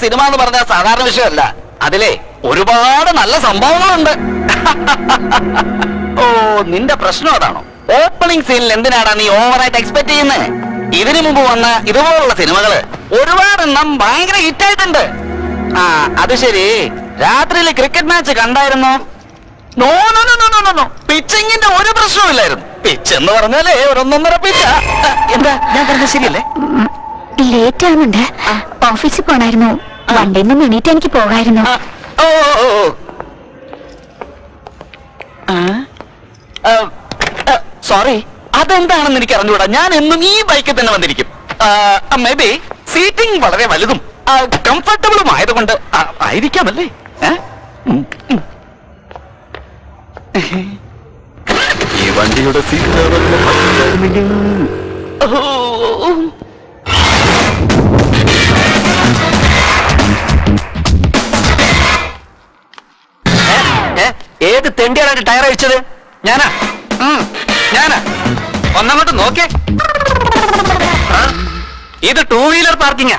Cinema എന്ന് പറഞ്ഞാൽ സാധാരണ വിഷയമല്ല. അതിലെ ഒരുപാട് നല്ല സംഭവങ്ങളുണ്ട്. ഓ, നിന്റെ പ്രശ്നം അതാണോ? ഓപ്പണിംഗ് സീനിൽ എന്തിനാടാ നീ ഓവറായിട്ട് എക്സ്പെക്ട് ചെയ്യുന്നത്? ഇതിനു മുമ്പ് വന്ന ഇതുപോലുള്ള സിനിമകള് ഒരുപാടെണ്ണം ഭയങ്കര ഹിറ്റായിട്ടുണ്ട്. ആ, അത് ശരി. രാത്രിയിൽ ക്രിക്കറ്റ് മാച്ച് കണ്ടായിരുന്നോ? No no no no no no. പിച്ചിങ്ങിന്റെ ഒരു പ്രശ്നമില്ലായിരുന്നു. പിച്ച് എന്ന് പറഞ്ഞാലേ ഒരൊന്നൊന്നര പിച്ച. എന്താ ഞാൻ പറഞ്ഞത് ശരിയല്ലേ? ലേറ്റ് ആവുന്നുണ്ട്. ഓഫീസിൽ പോണായിരുന്നു. വണ്ടിയിൽ നിന്ന് എണീറ്റ് എനിക്ക് പോകായിരുന്നു. സോറി, അതെന്താണെന്ന് എനിക്ക് അറിഞ്ഞുകൂടാ. ഞാൻ എന്നും ഈ ബൈക്കിൽ തന്നെ വന്നിരിക്കും. മേ ബി സീറ്റിംഗ് വളരെ വലുതും കംഫർട്ടബിളും ആയതുകൊണ്ട് ആയിരിക്കാമല്ലേ? ഈ വണ്ടിയുടെ സീറ്റ് ഏത് തെണ്ടിയാണ് ടയർ അഴിച്ചത്? ഞാനാ ഞാനാ ഒന്നങ്ങോട്ട് നോക്കേ. ഇത് 2 വീലർ പാർക്കിങ്ങാ.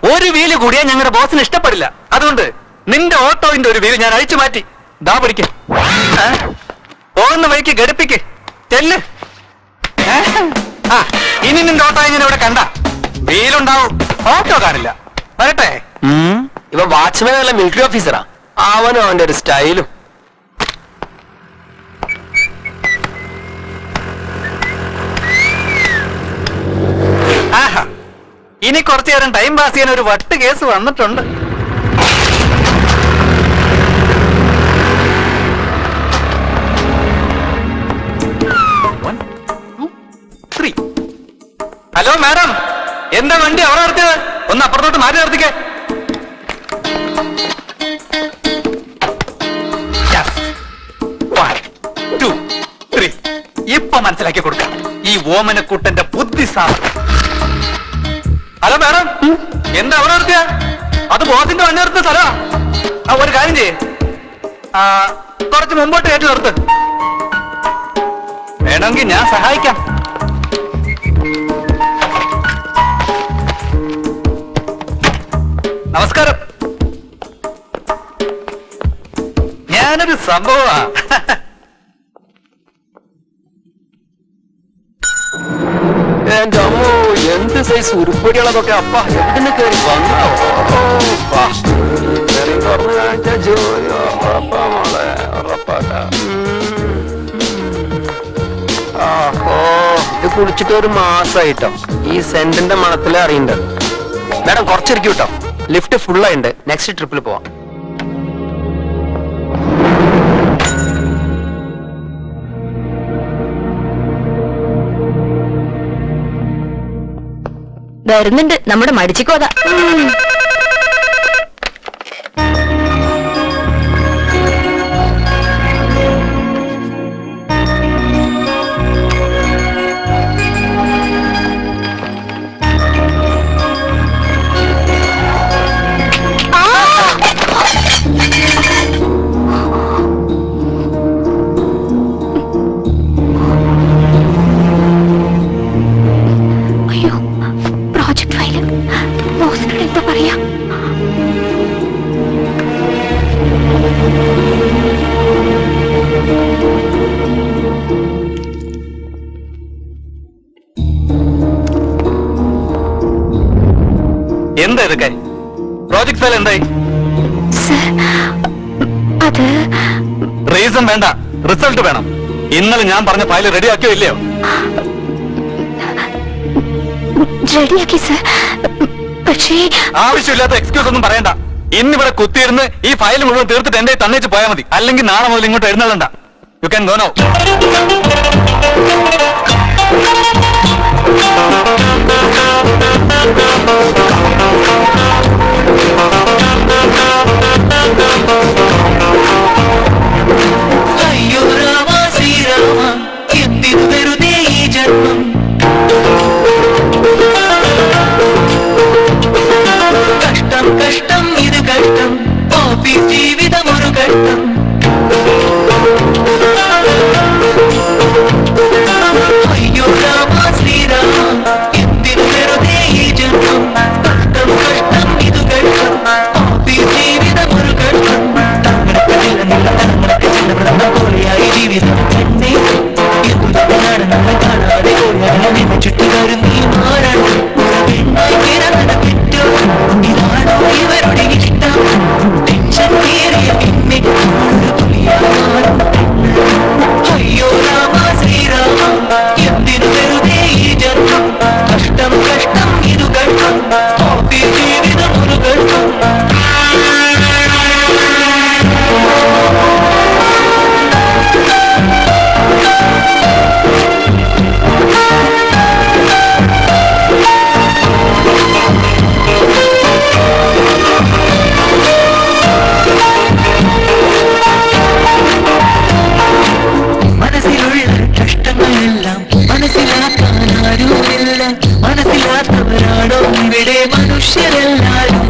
ഒരു വീല് കൂടിയാ ഞങ്ങളുടെ ബോസിന് ഇഷ്ടപ്പെടില്ല. അതുകൊണ്ട് നിന്റെ ഓട്ടോന്റെ ഒരു വീല് ഞാൻ അഴിച്ചു മാറ്റി. ദാ പിടിക്ക. പോകുന്ന വഴിക്ക് ഘടിപ്പിക്ക്. ചെല്ല്. ഇനി നിന്റെ ഓട്ടോ ഇങ്ങനെ ഇവിടെ കണ്ട വീലുണ്ടാവും, ഓട്ടോ കാണില്ല. വരട്ടെ. ഇവ വാച്ച്മാൻ അല്ല, മിലിറ്ററി ഓഫീസറാ. അവനും അവന്റെ ഒരു സ്റ്റൈലും. ആഹാ, ഇനി കുറച്ചു നേരം ടൈം പാസ് ചെയ്യാൻ ഒരു വട്ട് കേസ് വന്നിട്ടുണ്ട്. ഹലോ മാഡം, എന്താ വണ്ടി അവിടെ നിർത്തിയത്? ഒന്ന് അപ്പുറത്തോട്ട് മാറ്റി നിർത്തിക്കേ. ഇപ്പൊ മനസ്സിലാക്കി കൊടുക്കാം ഈ ഓമനക്കൂട്ടന്റെ ബുദ്ധിസാമം. ഹലോ മാഡം, എന്താ അവിടെ നിർത്തിയ? അത് ബോസിന്റെ വണ്ടി നിർത്തുന്ന സ്ഥലമാ. ഒരു കാര്യം ചെയ്യേ, കുറച്ച് മുമ്പോട്ട് കയറ്റി നിർത്ത്. വേണമെങ്കിൽ ഞാൻ സഹായിക്കാം. നമസ്കാരം. ഞാനൊരു സംഭവമാ. എന്റെ അമ്മോ, എന്ത് സൈസ് ഉരുപ്പടികളൊക്കെ അപ്പ എന്തിനു കയറി വന്നോ? ജോലി ഇത് കുളിച്ചിട്ട് ഒരു മാസമായിട്ടോ. ഈ സെന്റിന്റെ മണത്തിലെ അറിയണ്ടത്. മാഡം കുറച്ചിരിക്കും കേട്ടോ, ലിഫ്റ്റ് ഫുള്ളായിണ്ട്. നെക്സ്റ്റ് ട്രിപ്പിൽ പോവാം. വരുന്നുണ്ട് നമ്മുടെ മടിച്ചിക്കോത. അയ്യോ, പ്രോജക്ട് ഫയൽ ബോസിനോട് എന്താ പറയാ? എന്താ ഇതൊക്കെ? പ്രോജക്ട് ഫയൽ എന്തായി? സർ, അത് റീസൺ വേണ്ട, റിസൾട്ട് വേണം. ഇന്നലെ ഞാൻ പറഞ്ഞ ഫയൽ റെഡിയാക്കിയോ ഇല്ലയോ? റെഡിയാക്കി സർ. പക്ഷേ ആവശ്യമില്ലാത്ത എക്സ്ക്യൂസ് ഒന്നും പറയണ്ട. ഇന്നിവിടെ കുത്തിയിരുന്ന് ഈ ഫയൽ മുഴുവൻ തീർത്തിട്ട് എന്റെ തന്നേച്ച് പോയാൽ മതി. അല്ലെങ്കിൽ നാളെ മുതൽ ഇങ്ങോട്ട് എഴുന്നള്ളണ്ട. You can go now. അയ്യോ രാമ ശ്രീരാമ, എന്തിനു വെറുതെ ഈ ജന്മം. കഷ്ടം കഷ്ടം ഇത് കഷ്ടം, ഓഫീസ് ജീവിതം ഒരു കഷ്ടം. അയ്യോ രാമ ശ്രീരാമ, എന്തിനു വെറുതെ ഈ ജന്മം. കഷ്ടം കഷ്ടം ഇത് കഷ്ടം, ഓഫീസ് ജീവിതം ഒരു കഷ്ടം. തങ്ങൾക്ക് ചില തങ്ങൾക്ക് ചില പോലെയായി ജീവിതം തന്നെ. എന്തുനാണ് നമ്മൾ കാണാതെ പോയാലും ചുറ്റുകാരും നീ മാറണം. ഒരു പെണ്ണായി പിറന്നത് തെറ്റോ? ഇതാണോ ഇവരുടെ ഇഷ്ടം? ടെൻഷൻ കയറിയ പിന്നെ ഒരു പുലിയാവാൻ. അയ്യോ രാമ ശ്രീരാമ, എന്തിനു വെറുതെ ഈ ജന്മം. കഷ്ടം കഷ്ടം ഇതു കഷ്ടം, ഓഫീസ് ജീവിതം ഒരു കഷ്ടം. മനസ്സിലുള്ള കഷ്ടങ്ങളെല്ലാം മനസ്സിലാക്കാൻ ആരുമില്ല. മനസ്സിലാത്തവരാണോ ഇവിടെ മനുഷ്യരെല്ലാരും.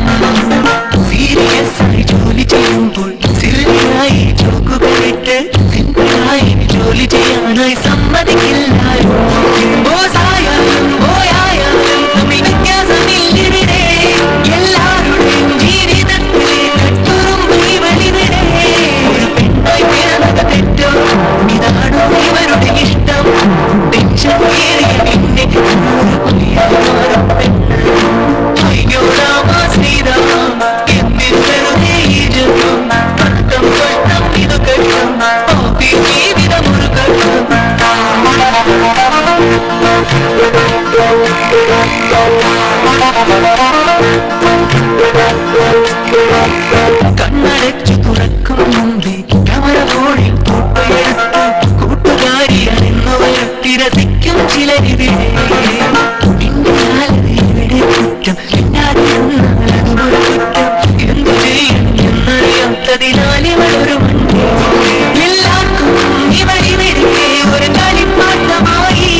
സീരിയസ് ആയി ജോലി ചെയ്യുമ്പോൾ സില്ലിയായി ചോക്കുകളിട്ട് സിമ്പിളായി ജോലി ചെയ്യാനായി സമ്മതിക്കില്ലാരും. ബോസായാലും ബോയായാലും തമ്മിൽ വ്യത്യാസമില്ലിവിടെ. എല്ലാവരുടെയും ജീവിതത്തിലെ കട്ടുറുമ്പ് ഇവളിവിടെ. ഒരു പെണ്ണായി പിറന്നത് തെറ്റോ? ഇതാണോ ഇവരുടെ ഇഷ്ടം? ടെൻഷൻ കയറിയ പിന്നെ ഒരു പുലിയാവാൻ. അയ്യോ രാമ ശ്രീരാമ, എന്തിനു വെറുതെ ഈ ജന്മം. കഷ്ടം കഷ്ടം ഇത് കഷ്ടം, ഓഫീസ് ജീവിതം ഒരു കഷ്ടം. കണ്ണടച്ചു തുറക്കും മുമ്പേ ക്യാമറ ഫോണിൽ ഫോട്ടോയെടുത്ത് കൂട്ടുകാരിയാണെന്ന് വരുത്തി രസിക്കും ചിലരിവിടെ. ഇവിടെ കുറ്റം പിന്നാലെ അതുപോലെ കുറ്റം. എന്തു ചെയ്യണം എന്നറിയാത്തതിനാൽ ഇവളൊരു മണ്ടി. എല്ലാവർക്കും ഇവരിവിടെ ഒരു കളിപ്പാട്ടമായി.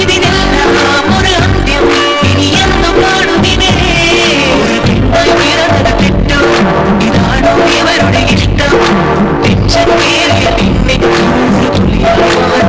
ഇതിനെല്ലാം ഒരു അന്ത്യം ഇനി എന്നും കാണുന്നിവരെ. ഒരു പെണ്ണായി പിറന്നത് തെറ്റോ? ഇതാണോ ഇവരുടെ ഇഷ്ടം? ടെൻഷൻ കയറിയ പിന്നെ ഒരു പുലിയാവാൻ.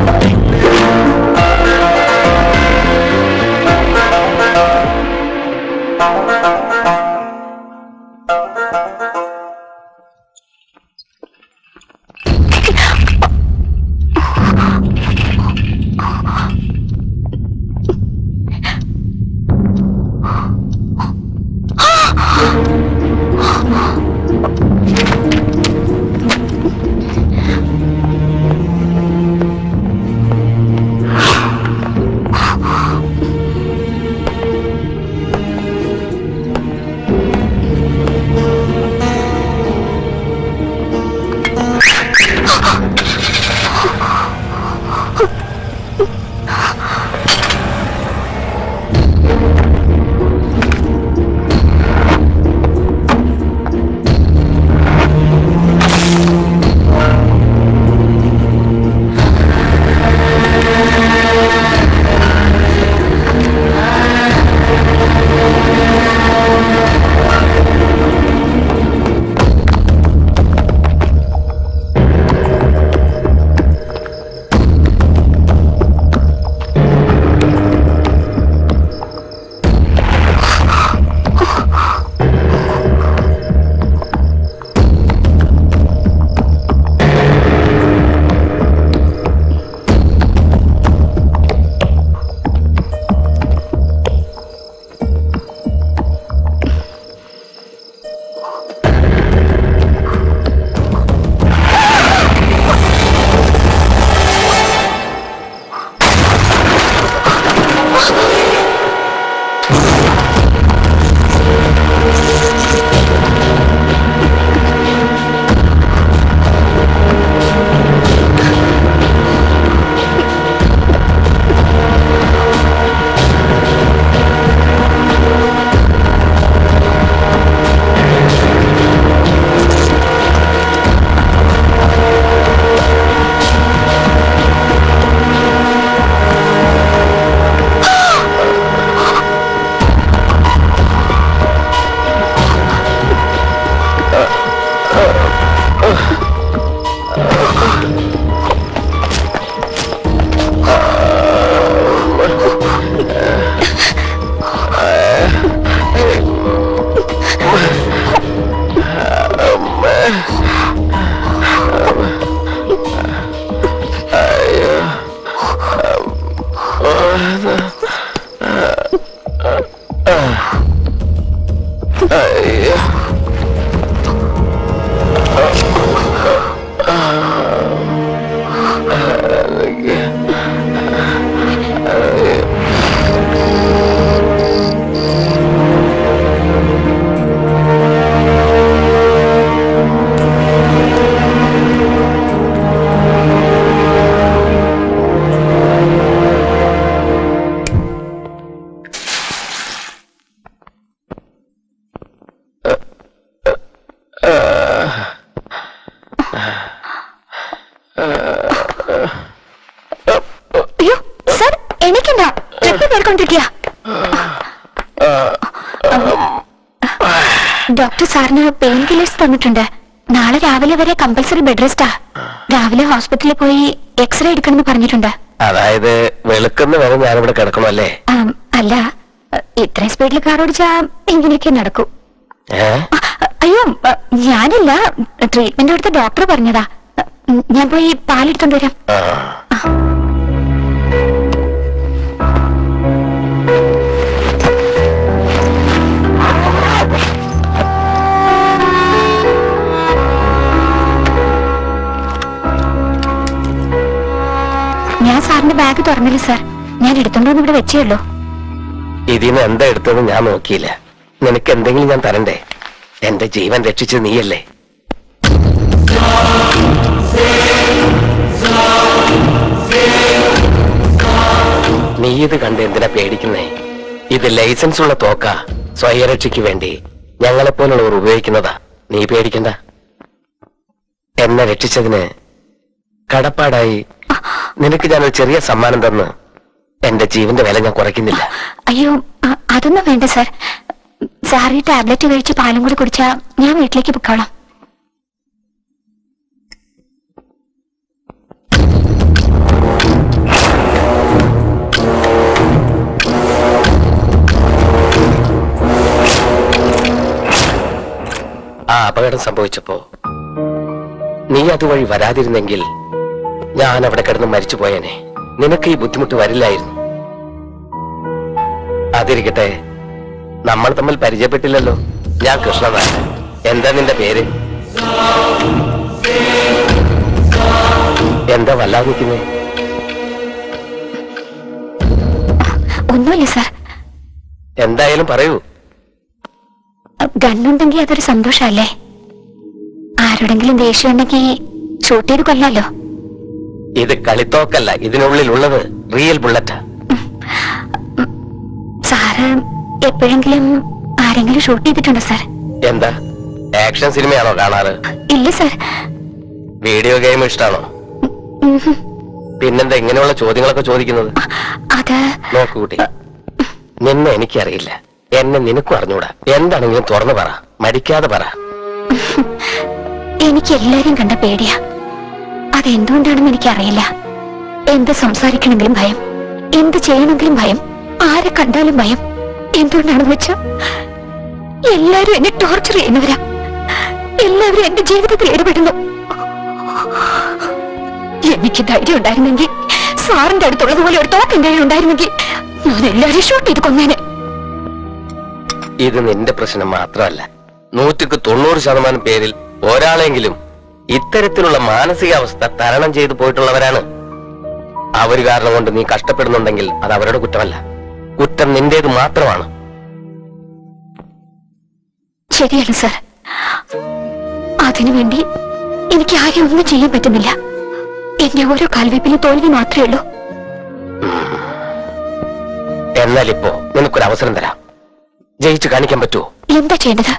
അയ്യോ സർ എനിക്കെന്താ ട്രിപ്പ് കേൾക്കൊണ്ടിരിക്കുക. ഡോക്ടർ സാറിന് പെയിൻ കില്ലേഴ്സ് തന്നിട്ടുണ്ട്. നാളെ രാവിലെ വരെ കമ്പൽസറി ബെഡ് റെസ്റ്റാ. രാവിലെ ഹോസ്പിറ്റലിൽ പോയി എക്സ്റേ എടുക്കണമെന്ന് പറഞ്ഞിട്ടുണ്ട്. അതായത് വെളുക്കുന്ന വരെ ഞാനിവിടെ കിടക്കണമല്ലേ? അല്ല, ഇത്രയും സ്പീഡിൽ കാർ ഓടിച്ചാ ഇങ്ങനെയൊക്കെ നടക്കൂ. അയ്യോ ഞാനില്ല, ട്രീറ്റ്മെന്റ് എടുത്ത ഡോക്ടർ പറഞ്ഞതാ. ഞാൻ പോയി പാലെടുത്തോണ്ട് വരാം. ഞാൻ സാറിന്റെ ബാഗ് തുറന്നില്ല സാർ, ഞാൻ എടുത്തോണ്ടോന്ന് ഇവിടെ വെച്ചേ ഉള്ളൂ. ഇതിന്ന് എന്താ എടുത്തതെന്ന് ഞാൻ നോക്കിയില്ല. നിനക്ക് എന്തെങ്കിലും ഞാൻ തരണ്ടേ? എന്റെ ജീവൻ രക്ഷിച്ചത് നീയല്ലേ? നീ ഇത് കണ്ട് എന്തിനാ പേടിക്കുന്നേ? ഇത് ലൈസൻസ് ഉള്ള തോക്ക, സ്വയരക്ഷയ്ക്ക് വേണ്ടി ഞങ്ങളെപ്പോലുള്ളവർ ഉപയോഗിക്കുന്നതാ. നീ പേടിക്കണ്ട. എന്നെ രക്ഷിച്ചതിന് കടപ്പാടായി നിനക്ക് ഞാനൊരു ചെറിയ സമ്മാനം തന്ന് എന്റെ ജീവന്റെ വില ഞാൻ കുറയ്ക്കുന്നില്ല. അയ്യോ അതൊന്നും വേണ്ട സാർ. സാർ ഈ ടാബ്ലറ്റ് കഴിച്ച് പാലും കൂടി കുടിച്ചാ ഞാൻ വീട്ടിലേക്ക് പൊക്കോളാം. ആ അപകടം സംഭവിച്ചപ്പോ നീ അതുവഴി വരാതിരുന്നെങ്കിൽ ഞാൻ അവിടെ കിടന്ന് മരിച്ചു പോയേനെ. നിനക്ക് ഈ ബുദ്ധിമുട്ട് വരില്ലായിരുന്നു. അതിരിക്കട്ടെ, നമ്മൾ തമ്മിൽ പരിചയപ്പെട്ടില്ലല്ലോ. ഞാൻ കൃഷ്ണനാണ്. എന്താ നിന്റെ പേര്? എന്താ വല്ലാതെ നിൽക്കുന്നേ? ഒന്നുമില്ല സാർ. എന്തായാലും പറയൂ. ഗണ്ണുണ്ടെങ്കിൽ അതൊരു സന്തോഷല്ലേ. ആരോടെങ്കിലും ദേഷ്യം ഉണ്ടെങ്കിൽ ഷൂട്ട് ചെയ്ത് കൊല്ലാലോ. ഇത് കളിത്തോക്കല്ല, ഇതിനുള്ളിലുള്ളത് റിയൽ ബുള്ളറ്റാ. സാറ് എപ്പോഴെങ്കിലും ആരെങ്കിലും ഷൂട്ട് ചെയ്തിട്ടുണ്ടോ സാർ? എന്താ ആക്ഷൻ സിനിമയാണോ കാണാറ്? ഇല്ല സാർ. വീഡിയോ ഗെയിം ഇഷ്ടാണോ? പിന്നെന്താ ഇങ്ങനെയുള്ള ചോദ്യങ്ങളൊക്കെ ചോദിക്കുന്നത്? അത് നോക്കൂ കുട്ടി, നിന്നെ എനിക്കറിയില്ല, എന്നെ നിനക്കും അറിഞ്ഞൂടാ. എന്താണെങ്കിലും തുറന്നു പറ, മടിക്കാതെ പറ. എനിക്ക് എല്ലാരെയും കണ്ട പേടിയാ. അതെന്തുകൊണ്ടാണെന്ന് എനിക്കറിയില്ല. എന്ത് സംസാരിക്കണമെങ്കിലും ഭയം, എന്ത് ചെയ്യണമെങ്കിലും ഭയം, ആരെ കണ്ടാലും ഭയം. എന്തുകൊണ്ടാണെന്ന് വെച്ചാ എല്ലാരും എന്നെ ടോർച്ചർ ചെയ്യുന്നവരാ. എല്ലാവരും എന്റെ ജീവിതത്തിൽ ഇടപെടുന്നു. എനിക്ക് ധൈര്യം ഉണ്ടായിരുന്നെങ്കിൽ, സാറിന്റെ അടുത്തുള്ളതുപോലെ ഒരു തോക്ക് എന്റെ ഉണ്ടായിരുന്നെങ്കിൽ ഞാൻ എല്ലാവരും ഷൂട്ട് ചെയ്ത് കൊന്നേനെ. ഇത് നിന്റെ പ്രശ്നം മാത്രമല്ല, 190% പേരിൽ ഒരാളെങ്കിലും ഇത്തരത്തിലുള്ള മാനസികാവസ്ഥ തരണം ചെയ്തു പോയിട്ടുള്ളവരാണ്. അവർ കാരണം കൊണ്ട് നീ കഷ്ടപ്പെടുന്നുണ്ടെങ്കിൽ അത് അവരുടെ കുറ്റമല്ല, കുറ്റം നിന്റേത് മാത്രമാണ്. ശരിയാണ് സാർ. അതിനുവേണ്ടി എനിക്ക് ആരും ഒന്നും ചെയ്യാൻ പറ്റുന്നില്ല. എന്റെ ഓരോ കാൽവെപ്പിലും തോൽവി മാത്രമേ ഉള്ളൂ. എന്നാൽ ഇപ്പോ നിനക്കൊരു അവസരം തരാം. ജയിച്ചു കാണിക്കാൻ പറ്റുമോ? എന്താ ചെയ്യേണ്ടത്?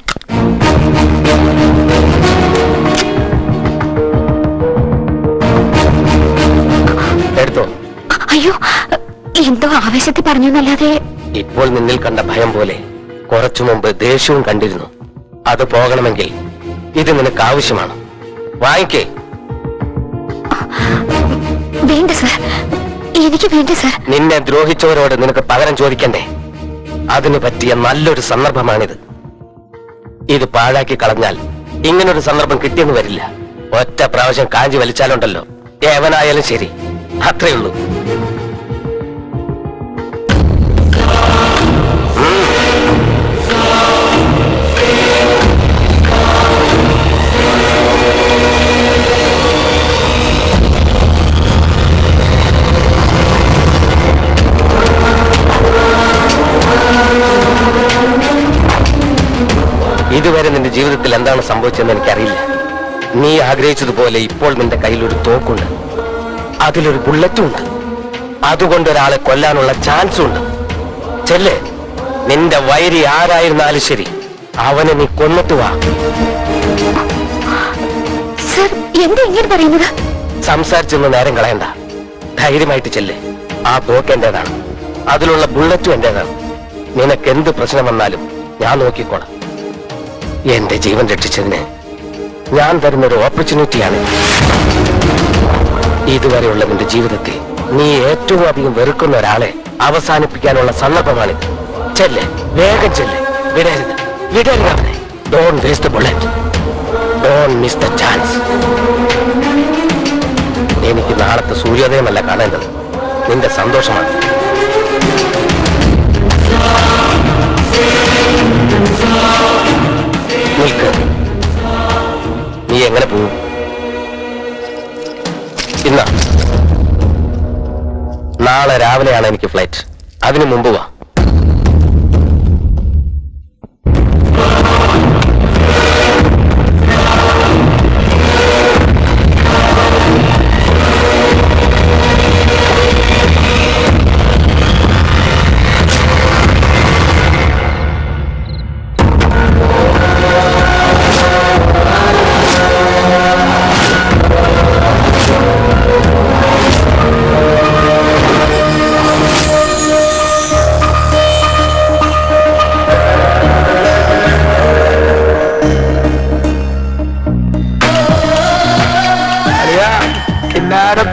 എടുത്തോ. അയ്യോ, എന്തോ ആവേശത്തിൽ പറഞ്ഞു എന്നല്ലാതെ. ഇപ്പോൾ നിന്നിൽ കണ്ട ഭയം പോലെ കുറച്ചു മുമ്പ് ദേഷ്യവും കണ്ടിരുന്നു. അത് പോകണമെങ്കിൽ ഇത് നിനക്ക് ആവശ്യമാണ്. വാങ്ങിക്കേ. വേണ്ട സാർ, എനിക്ക് വേണ്ട സാർ. നിന്നെ ദ്രോഹിച്ചവരോട് നിനക്ക് പകരം ചോദിക്കണ്ടേ? അതിനു പറ്റിയ നല്ലൊരു സന്ദർഭമാണിത്. ഇത് പാഴാക്കി കളഞ്ഞാൽ ഇങ്ങനൊരു സന്ദർഭം കിട്ടിയെന്ന് വരില്ല. ഒറ്റ പ്രാവശ്യം കാഞ്ചി വലിച്ചാലുണ്ടല്ലോ, ഏവനായാലും ശരി, അത്രയുള്ളൂ. ഇതുവരെ നിന്റെ ജീവിതത്തിൽ എന്താണ് സംഭവിച്ചതെന്ന് എനിക്കറിയില്ല. നീ ആഗ്രഹിച്ചതുപോലെ ഇപ്പോൾ നിന്റെ കയ്യിലൊരു തോക്കുണ്ട്, അതിലൊരു ബുള്ളറ്റും ഉണ്ട്. അതുകൊണ്ട് ഒരാളെ കൊല്ലാനുള്ള ചാൻസും ഉണ്ട്. ചെല്ലേ, നിന്റെ വൈരി ആരായിരുന്നാലും ശരി, അവനെ നീ കൊന്നിട്ട് വാ. സർ, എന്താ ഇങ്ങനെ പറയുന്നത്? സംസാരിച്ചൊന്നും നേരം കളയണ്ട. ധൈര്യമായിട്ട് ചെല്ലേ. ആ തോക്ക് എന്റേതാണ്, അതിലുള്ള ബുള്ളറ്റും എന്റേതാണ്. നിനക്ക് എന്ത് പ്രശ്നം വന്നാലും ഞാൻ നോക്കിക്കോളാം. എന്റെ ജീവൻ രക്ഷിച്ചതിന് ഞാൻ തരുന്നൊരു ഓപ്പർച്യൂണിറ്റിയാണ്. ഇതുവരെയുള്ള നിന്റെ ജീവിതത്തിൽ നീ ഏറ്റവും അധികം വെറുക്കുന്ന ഒരാളെ അവസാനിപ്പിക്കാനുള്ള സന്ദർഭമാണിത്. ചെല്ല്, വേഗം ചെല്ല്. വിടരുത് അവനെ. Don't waste the bullet, don't miss the chance. എനിക്ക് നാളത്തെ സൂര്യോദയമല്ല കാണേണ്ടത്, നിന്റെ സന്തോഷമാണ്. നിൽക്ക്. നീ എങ്ങനെ പോകും? ഇന്നാ നാളെ രാവിലെയാണ് എനിക്ക് ഫ്ലൈറ്റ്. അതിനു മുമ്പ് വാ.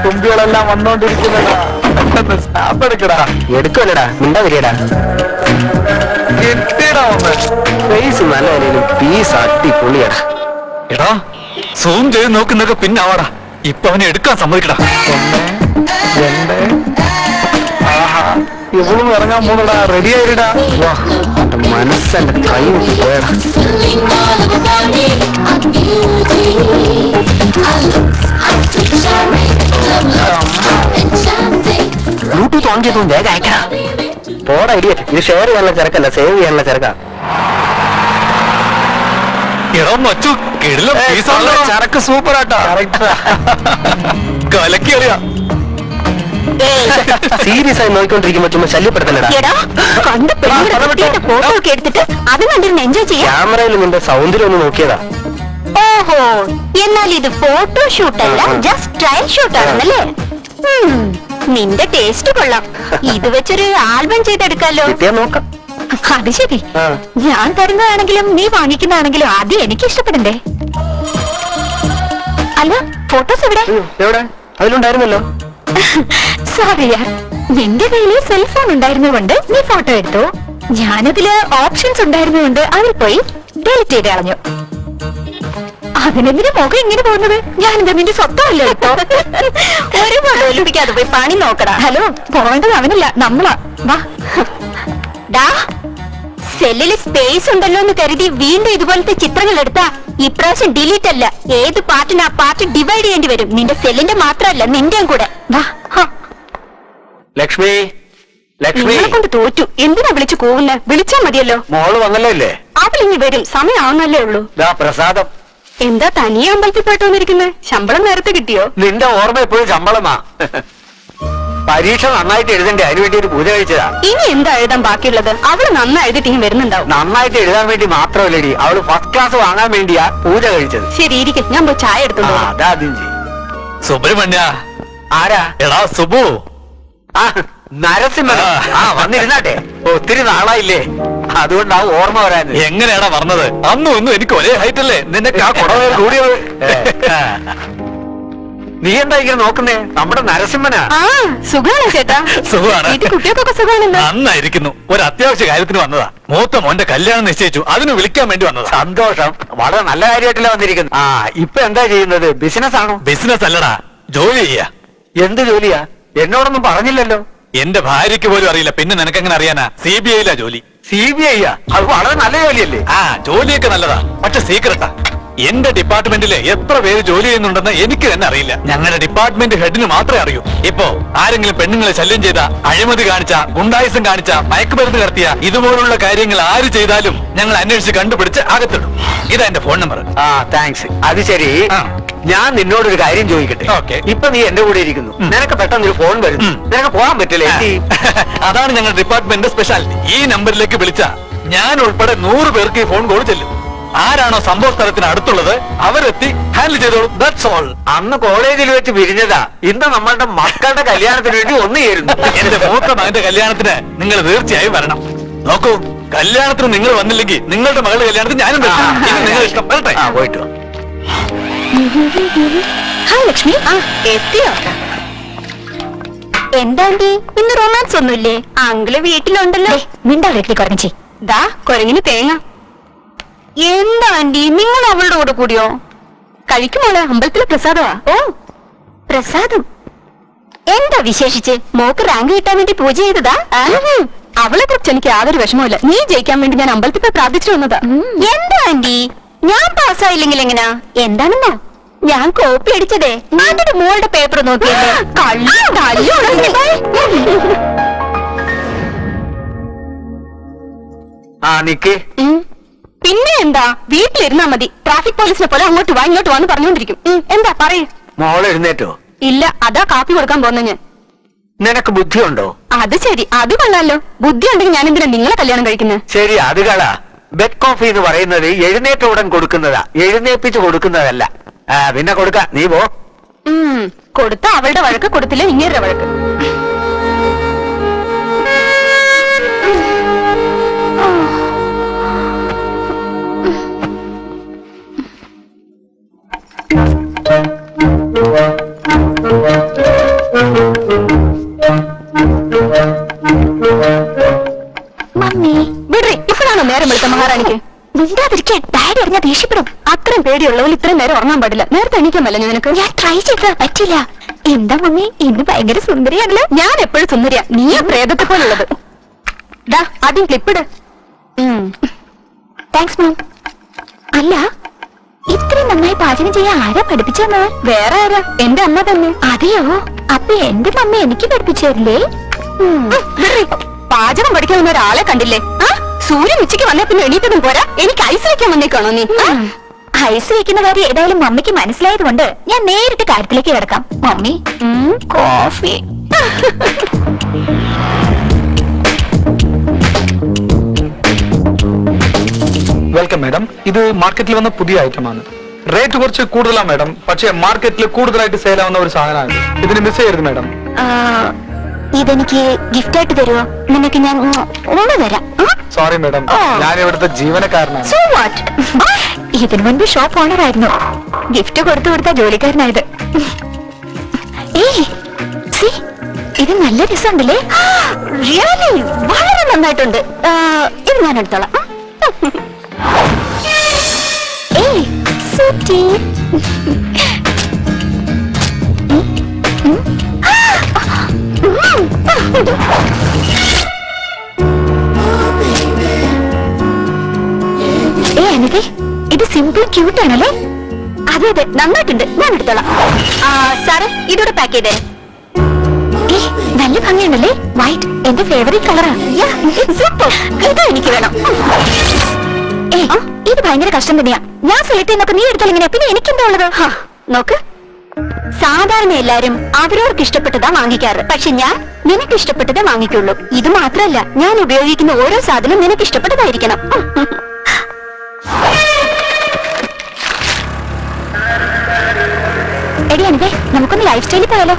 തുമ്പികളെല്ലാം വന്നോണ്ടിരിക്കുന്നടാ. പെട്ടെന്ന് സ്നാപ്പ് എടുക്കടാ. എടുക്കുമല്ലടാ, മിണ്ടാതിരിയടാ. കിട്ടിയടാ ഒന്ന്. ഫേസ് നല്ല നിലയിലും പീസ് അടിപൊളിയടാ. എടാ, സൂം ചെയ്ത് നോക്കുന്നൊക്കെ പിന്നെ ആവാടാ. ഇപ്പൊ അവനെ എടുക്കാൻ സമ്മതിക്കടാ. 1, 2. ആഹാ, ഇവളും ഇറങ്ങാൻ പോകടാ. റെഡി ആയിടാ. മനസ്സെന്റെ കൈ പോയടാ. ബ്ലൂടൂത്ത് ഓൺ ചെയ്തു വേഗം അയക്കടാ. പോടാ ഇടിയറ്റ്. ഇത് ഷെയർ ചെയ്യാനുള്ള ചെറുക്കല്ല, സേവ് ചെയ്യാനുള്ള ചെറുക്ക. എടാ മച്ചു, കിടിലം പീസാണല്ലോ. ചരക്ക് സൂപ്പർ ആട്ടാ. കലക്കി അറിയാം. സീരിയസ് ആയി നോക്കിക്കൊണ്ടിരിക്കുമ്പോ ചുമ്മാ ശല്യപ്പെടുത്തലടാ. ഫോട്ടോ ഒക്കെ എടുത്തിട്ട് അത് കണ്ടിരുന്ന് എൻജോയ് ചെയ്യാം. ക്യാമറയിൽ നിന്റെ സൗന്ദര്യം ഒന്ന് നോക്കിയതാ. ഓഹോ, എന്നാൽ ഇത് ഫോട്ടോ ഷൂട്ട് അല്ല, ജസ്റ്റ് ട്രയൽ ഷൂട്ട് ആണെന്നല്ലേ? നിന്റെ ടേസ്റ്റ് കൊള്ളാം. ഇത് വെച്ചൊരു ആൽബം ചെയ്തെടുക്കാലോ. കിട്ടിയാ നോക്കാം. അത് ശരി. ആ. ഞാൻ തരുന്നതാണെങ്കിലും നീ വാങ്ങിക്കുന്നതാണെങ്കിലും ആദ്യം എനിക്ക് ഇഷ്ടപ്പെടണ്ടേ? അല്ല, ഫോട്ടോസ് എവിടെ? എവിടെ? അതിലുണ്ടായിരുന്നല്ലോ. സോറി യാർ, നിന്റെ കയ്യില് സെൽഫോൺ ഉണ്ടായിരുന്നുകൊണ്ട് നീ ഫോട്ടോ എടുത്തു. ഞാനതില് ഓപ്ഷൻസ് ഉണ്ടായിരുന്നുകൊണ്ട് അതിൽ പോയി ഡിലീറ്റ് ചെയ്ത് കളഞ്ഞു. അതിനെന്തിനു മുഖം ഇങ്ങനെ പോകുന്നത്? ഞാനെന്താ നിന്റെ സ്വത്തമല്ലോ ഇപ്പൊ? ഒരു ഫോട്ടോ പിടിക്കാതെ പോയി പണി നോക്കടാ. ഹലോ, പോവേണ്ടത് അവനല്ല, നമ്മളാ. വാ ഡാ, സെല്ലില് സ്പേസ് ഉണ്ടല്ലോ എന്ന് കരുതി വീണ്ടും ഇതുപോലത്തെ ചിത്രങ്ങൾ എടുത്താ ഇപ്രാവശ്യം ഡിലീറ്റ് അല്ല, ഏത് പാർട്ടിന് ആ പാർട്ട് ഡിവൈഡ് ചെയ്യേണ്ടി വരും. നിന്റെ സെല്ലിന്റെ മാത്രമല്ല, നിന്റെയും കൂടെ. വാ. ലക്ഷ്മി, ലക്ഷ്മി. നിങ്ങളെ കൊണ്ട് തോറ്റു. എന്തിനാ വിളിച്ചു കൂവുന്നെ? വിളിച്ചാ മതിയല്ലോ. മോള് വന്നല്ലോ ഇല്ലേ? അവളിങ്ങി വരും, സമയമാവുന്നല്ലേ ഉള്ളൂ. പ്രസാദം. എന്താ തനിയെ അമ്പലത്തിൽ പോയിട്ട് വന്നിരിക്കുന്നത്? ശമ്പളം നേരത്തെ കിട്ടിയോ? നിന്റെ ഓർമ്മ എപ്പോഴും ശമ്പളമാ. പരീക്ഷ നന്നായിട്ട് എഴുതണ്ടേ, അതിനു വേണ്ടി ഒരു പൂജ കഴിച്ചതാ. ഇനി എന്താ എഴുതാൻ ബാക്കിയുള്ളത്? അവള് നന്നായി എഴുതിട്ട് ഇനി വരുന്നുണ്ടാവും. നന്നായിട്ട് എഴുതാൻ വേണ്ടി മാത്രമല്ലടി, അവള് ഫസ്റ്റ് ക്ലാസ് വാങ്ങാൻ വേണ്ടിയാ പൂജ കഴിച്ചത്. ശരി, ഇരിക്കും. ഞാൻ പോയി ചായ എടുത്തോണ്ട് വരാം. അതാദ്യം ചെയ്യും. സുബ്രഹ്മണ്യ. ആരാ? എടാ സുബു. ആ, നരസിംഹനോ? ആ, വന്നിരുന്നാട്ടെ. ഒത്തിരി നാളായില്ലേ, അതുകൊണ്ടാവും ഓർമ്മ വരാൻ. എങ്ങനെയാടാ പറഞ്ഞത്? അന്നും ഇന്നും എനിക്ക് ഒരേ ഹൈറ്റ് അല്ലേ? നിന്നെ കുടവേ കൂടിയത്. നീ എന്താ ഇങ്ങനെ നോക്കുന്നേ? നമ്മുടെ നരസിംഹനാ. ആ, സുഖാണോ ചേട്ടാ? സുഖമാണ്. വീട്ടിൽ കുട്ടികൾക്കൊക്കെ സുഖാണല്ലോ? നന്നായിരിക്കുന്നു. ഒരു അത്യാവശ്യ കാര്യത്തിന് വന്നതാ. മൂത്ത മോന്റെ കല്യാണം നിശ്ചയിച്ചു, അതിന് വിളിക്കാൻ വേണ്ടി വന്നതാ. സന്തോഷം. വളരെ നല്ല കാര്യമായിട്ടല്ലേ വന്നിരിക്കുന്നത്. ആ, ഇപ്പൊ എന്താ ചെയ്യുന്നത്? ബിസിനസ് ആണോ? ബിസിനസ് അല്ലടാ, ജോലി ചെയ്യാ. എന്ത് ജോലിയാ? എന്നോടൊന്നും പറഞ്ഞില്ലല്ലോ. എന്റെ ഭാര്യയ്ക്ക് പോലും അറിയില്ല, പിന്നെ നിനക്കെങ്ങനെ അറിയാനാ? CBI ജോലി. CBI? അത് വളരെ നല്ല ജോലിയല്ലേ? ആ, ജോലിയൊക്കെ നല്ലതാ, പക്ഷെ സീക്രട്ടാ. എന്റെ ഡിപ്പാർട്ട്മെന്റിൽ എത്ര പേര് ജോലി ചെയ്യുന്നുണ്ടെന്ന് എനിക്ക് തന്നെ അറിയില്ല. ഞങ്ങളുടെ ഡിപ്പാർട്ട്മെന്റ് ഹെഡിന് മാത്രമേ അറിയൂ. ഇപ്പോ ആരെങ്കിലും പെണ്ണുങ്ങളെ ശല്യം ചെയ്ത, അഴിമതി കാണിച്ച, ഗുണ്ടായുസം കാണിച്ച, മയക്കുമരുന്ന് കടത്തിയ ഇതുപോലുള്ള കാര്യങ്ങൾ ആര് ചെയ്താലും ഞങ്ങൾ അന്വേഷിച്ച് കണ്ടുപിടിച്ച് അകത്തിടും. ഇതാ എന്റെ ഫോൺ നമ്പർ. ആ താങ്ക്സ്. അത് ശരി, ആ. ഞാൻ നിന്നോടൊരു കാര്യം ചോദിക്കട്ടെ? ഓക്കേ. ഇപ്പൊ നീ എന്റെ കൂടെ ഇരിക്കുന്നു, നിനക്ക് പെട്ടെന്ന് ഒരു ഫോൺ വരുന്നു, നിനക്ക് പോകാൻ പറ്റില്ല. അതാണ് ഞങ്ങളുടെ ഡിപ്പാർട്ട്മെന്റിന്റെ സ്പെഷ്യാലിറ്റി. ഈ നമ്പറിലേക്ക് വിളിച്ച ഞാൻ ഉൾപ്പെടെ 100 പേർക്ക് ഈ ഫോൺ കോൾ ചെല്ലും. ആരാണോ സംഭവ സ്ഥലത്തിന് അടുത്തുള്ളത് അവരെത്തി ഹാൻഡിൽ ചെയ്തോളൂ. That's all. അന്ന് കോളേജിൽ വെച്ച് പിരിഞ്ഞതാ, ഇന്ന് നമ്മളുടെ മക്കളുടെ കല്യാണത്തിന് വേണ്ടി ഒന്നു ചേരുന്നു. എന്റെ മൂത്ത മകന്റെ കല്യാണത്തിന് നിങ്ങൾ തീർച്ചയായും വരണം. നോക്കൂ, കല്യാണത്തിന് നിങ്ങൾ വന്നില്ലെങ്കിൽ നിങ്ങളുടെ മകളുടെ കല്യാണത്തിന് ഞാനും വരും. ഇത് നിങ്ങളുടെ ഇഷ്ടം. വരട്ടെ? പോയിട്ട് വാ. ഹായ് ലക്ഷ്മി. എത്തിയോ? എന്താണ്ടി ഇന്ന് റൊമാൻസ് ഒന്നുമില്ലേ? അങ്കിള് വീട്ടിലുണ്ടല്ലോ. മിണ്ടാ വീട്ടിൽ കുറഞ്ഞി. ദാ കൊരങ്ങിന് തേങ്ങ. എന്താ ആന്റി, നിങ്ങൾ അവളുടെ കൂടെ കൂടിയോ? കഴിക്കുമോളെ, അമ്പലത്തിലെ പ്രസാദമാ. ഓ, പ്രസാദം. എന്താ വിശേഷിച്ച്? മോക്ക് റാങ്ക് കിട്ടാൻ വേണ്ടി പൂജ ചെയ്തതാ? അവളെ കുറിച്ച് എനിക്ക് യാതൊരു വിഷമമില്ല. നീ ജയിക്കാൻ വേണ്ടി ഞാൻ അമ്പലത്തിൽ പോയി പ്രാർത്ഥിച്ചു വന്നതാ. എന്താ ആന്റി, ഞാൻ പാസ്സായില്ലെങ്കിൽ എങ്ങനാ? എന്താണെന്നോ, ഞാൻ കോപ്പി അടിച്ചതേ അതിന്റെ മോളുടെ പേപ്പർ നോക്കിയല്ലേ. ആ നിക്ക്. പിന്നെ എന്താ, വീട്ടിലിരുന്നാ മതി. ട്രാഫിക് പോലീസിനെ പോലെ അങ്ങോട്ട് വാ ഇങ്ങോട്ട് വാന്ന് പറഞ്ഞോണ്ടിരിക്കും. എന്താ പറയൂ. മോള് എഴുന്നേറ്റോ? ഇല്ല, അതാ കാപ്പി കൊടുക്കാൻ പോന്ന ഞാൻ. നിനക്ക് ബുദ്ധിയുണ്ടോ? അത് ശരി, അത് കൊള്ളാലോ. ബുദ്ധി ഉണ്ടെങ്കിൽ ഞാൻ എന്തിനാ നിങ്ങളെ കല്യാണം കഴിക്കുന്നത്? ശരി, അത് കള. ബെഡ് കോഫി എന്ന് പറയുന്നത് എഴുന്നേറ്റ ഉടൻ കൊടുക്കുന്നതാ, എഴുന്നേപ്പിച്ച് കൊടുക്കുന്നതല്ല. പിന്നെ കൊടുക്ക, നീ പോ. കൊടുത്ത അവളുടെ വഴക്ക്, കൊടുത്തില്ല ഇങ്ങേരുടെ വഴക്ക്. മമ്മി വിടറി, ഇപ്പോഴാണോ നേരം വിളിച്ച മഹാറാണിക്ക്? മിണ്ടാതിരിക്കാൻ, ഡാഡി അറിഞ്ഞാ ദേഷ്യപ്പെടും. അത്രയും പേടിയുള്ളവർ ഇത്രയും നേരം ഉറങ്ങാൻ പാടില്ല. നേരത്തെ എണീക്കാൻ പറ്റില്ല നിനക്ക്? ഞാൻ ട്രൈ ചെയ്താ പറ്റില്ല. എന്താ മമ്മി, ഇന്ന് ഭയങ്കര സുന്ദരിയാണല്ലോ. ഞാൻ എപ്പോഴും സുന്ദരിയാ, നീയാ പ്രേതത്തെ പോലുള്ളത്. ദാ ആദ്യം ക്ലിപ്പിട്. Thanks ma'am. അല്ല, ഇത്രയും നന്നായി പാചകം ചെയ്യാൻ ആരാ പഠിപ്പിച്ചെന്ന്? വേറെ ആരാ? എന്റെ അമ്മ തന്നെ. അതെയോ? അപ്പൊ എന്റെ മമ്മി എനിക്ക് പഠിപ്പിച്ചു തരില്ലേ? പാചകം പഠിക്കാൻ ഒരാളെ കണ്ടില്ലേ? സൂര്യൻ ഉച്ചയ്ക്ക് വന്നേ പിന്നെ എണീറ്റതും പോരാ, എനിക്ക് ഐസ് വെക്കാൻ വന്നേക്കാണോ നീ? ഐസ് വെക്കുന്ന കാര്യം ഏതായാലും മമ്മിക്ക് മനസ്സിലായത് കൊണ്ട് ഞാൻ നേരിട്ട് കാര്യത്തിലേക്ക് കിടക്കാം. Mummy coffee. Welcome madam. ഇത് മാർക്കറ്റിൽ വന്ന പുതിയ ഐറ്റമാണ്. റേറ്റ് കുറച്ച് കൂടുതലാണ് മാഡം, പക്ഷേ മാർക്കറ്റിൽ കൂടുതലായിട്ട് സെയിൽ ആവുന്ന ഒരു സാധനമാണ്. ഇതിന് മിസ് ചെയ്യരുത് മാഡം. ഇതെനിക്ക് ഗിഫ്റ്റ് ആയിട്ട് തരുമോ? നിനക്ക് ഞാൻ ഒന്ന് തരാം. സോറി മാഡം, ഞാൻ ഇവിടുത്തെ ജീവനക്കാരനാണ്. So what? ഇതിനു മുൻപ് ഷോപ്പ് ഓണർ ആയിരുന്നു. ഗിഫ്റ്റ് കൊടുത്ത ജോലിക്കാരനായത്. ഇത് നല്ല രസമുണ്ടല്ലേ? റിയലി വളരെ നന്നായിട്ടുണ്ട്. ഇത് ഞാൻ എടുത്തോളാം. ഇത് സിമ്പിൾ ക്യൂട്ട് ആണല്ലേ? അതെ അതെ, നന്നായിട്ടുണ്ട്. ഞാൻ എടുത്തോളാം. സാറേ, ഇതോടെ പാക്ക് ചെയ്തേ. നല്ല ഭംഗിയുണ്ടല്ലേ? വൈറ്റ് എന്റെ ഫേവറേറ്റ് കളറാ. ഇത് എനിക്ക് വേണം. ഇത് ഭയങ്കര കഷ്ടം തന്നെയാ. ഞാൻ സെലക്ട് ചെയ്യുന്നൊക്കെ നീ എടുത്താൽ എങ്ങനെയാ? പിന്നെ എനിക്കെന്താ ഉള്ളത്? നോക്ക്, സാധാരണ എല്ലാരും അവരവർക്ക് ഇഷ്ടപ്പെട്ടതാ വാങ്ങിക്കാറ്. പക്ഷെ ഞാൻ നിനക്ക് ഇഷ്ടപ്പെട്ടതേ വാങ്ങിക്കുള്ളൂ. ഇത് മാത്രല്ല, ഞാൻ ഉപയോഗിക്കുന്ന ഓരോ സാധനം നിനക്ക് ഇഷ്ടപ്പെട്ടതായിരിക്കണം. എടി അനിതേ, നമുക്കൊന്ന് ലൈഫ് സ്റ്റൈലിൽ പോയാലോ?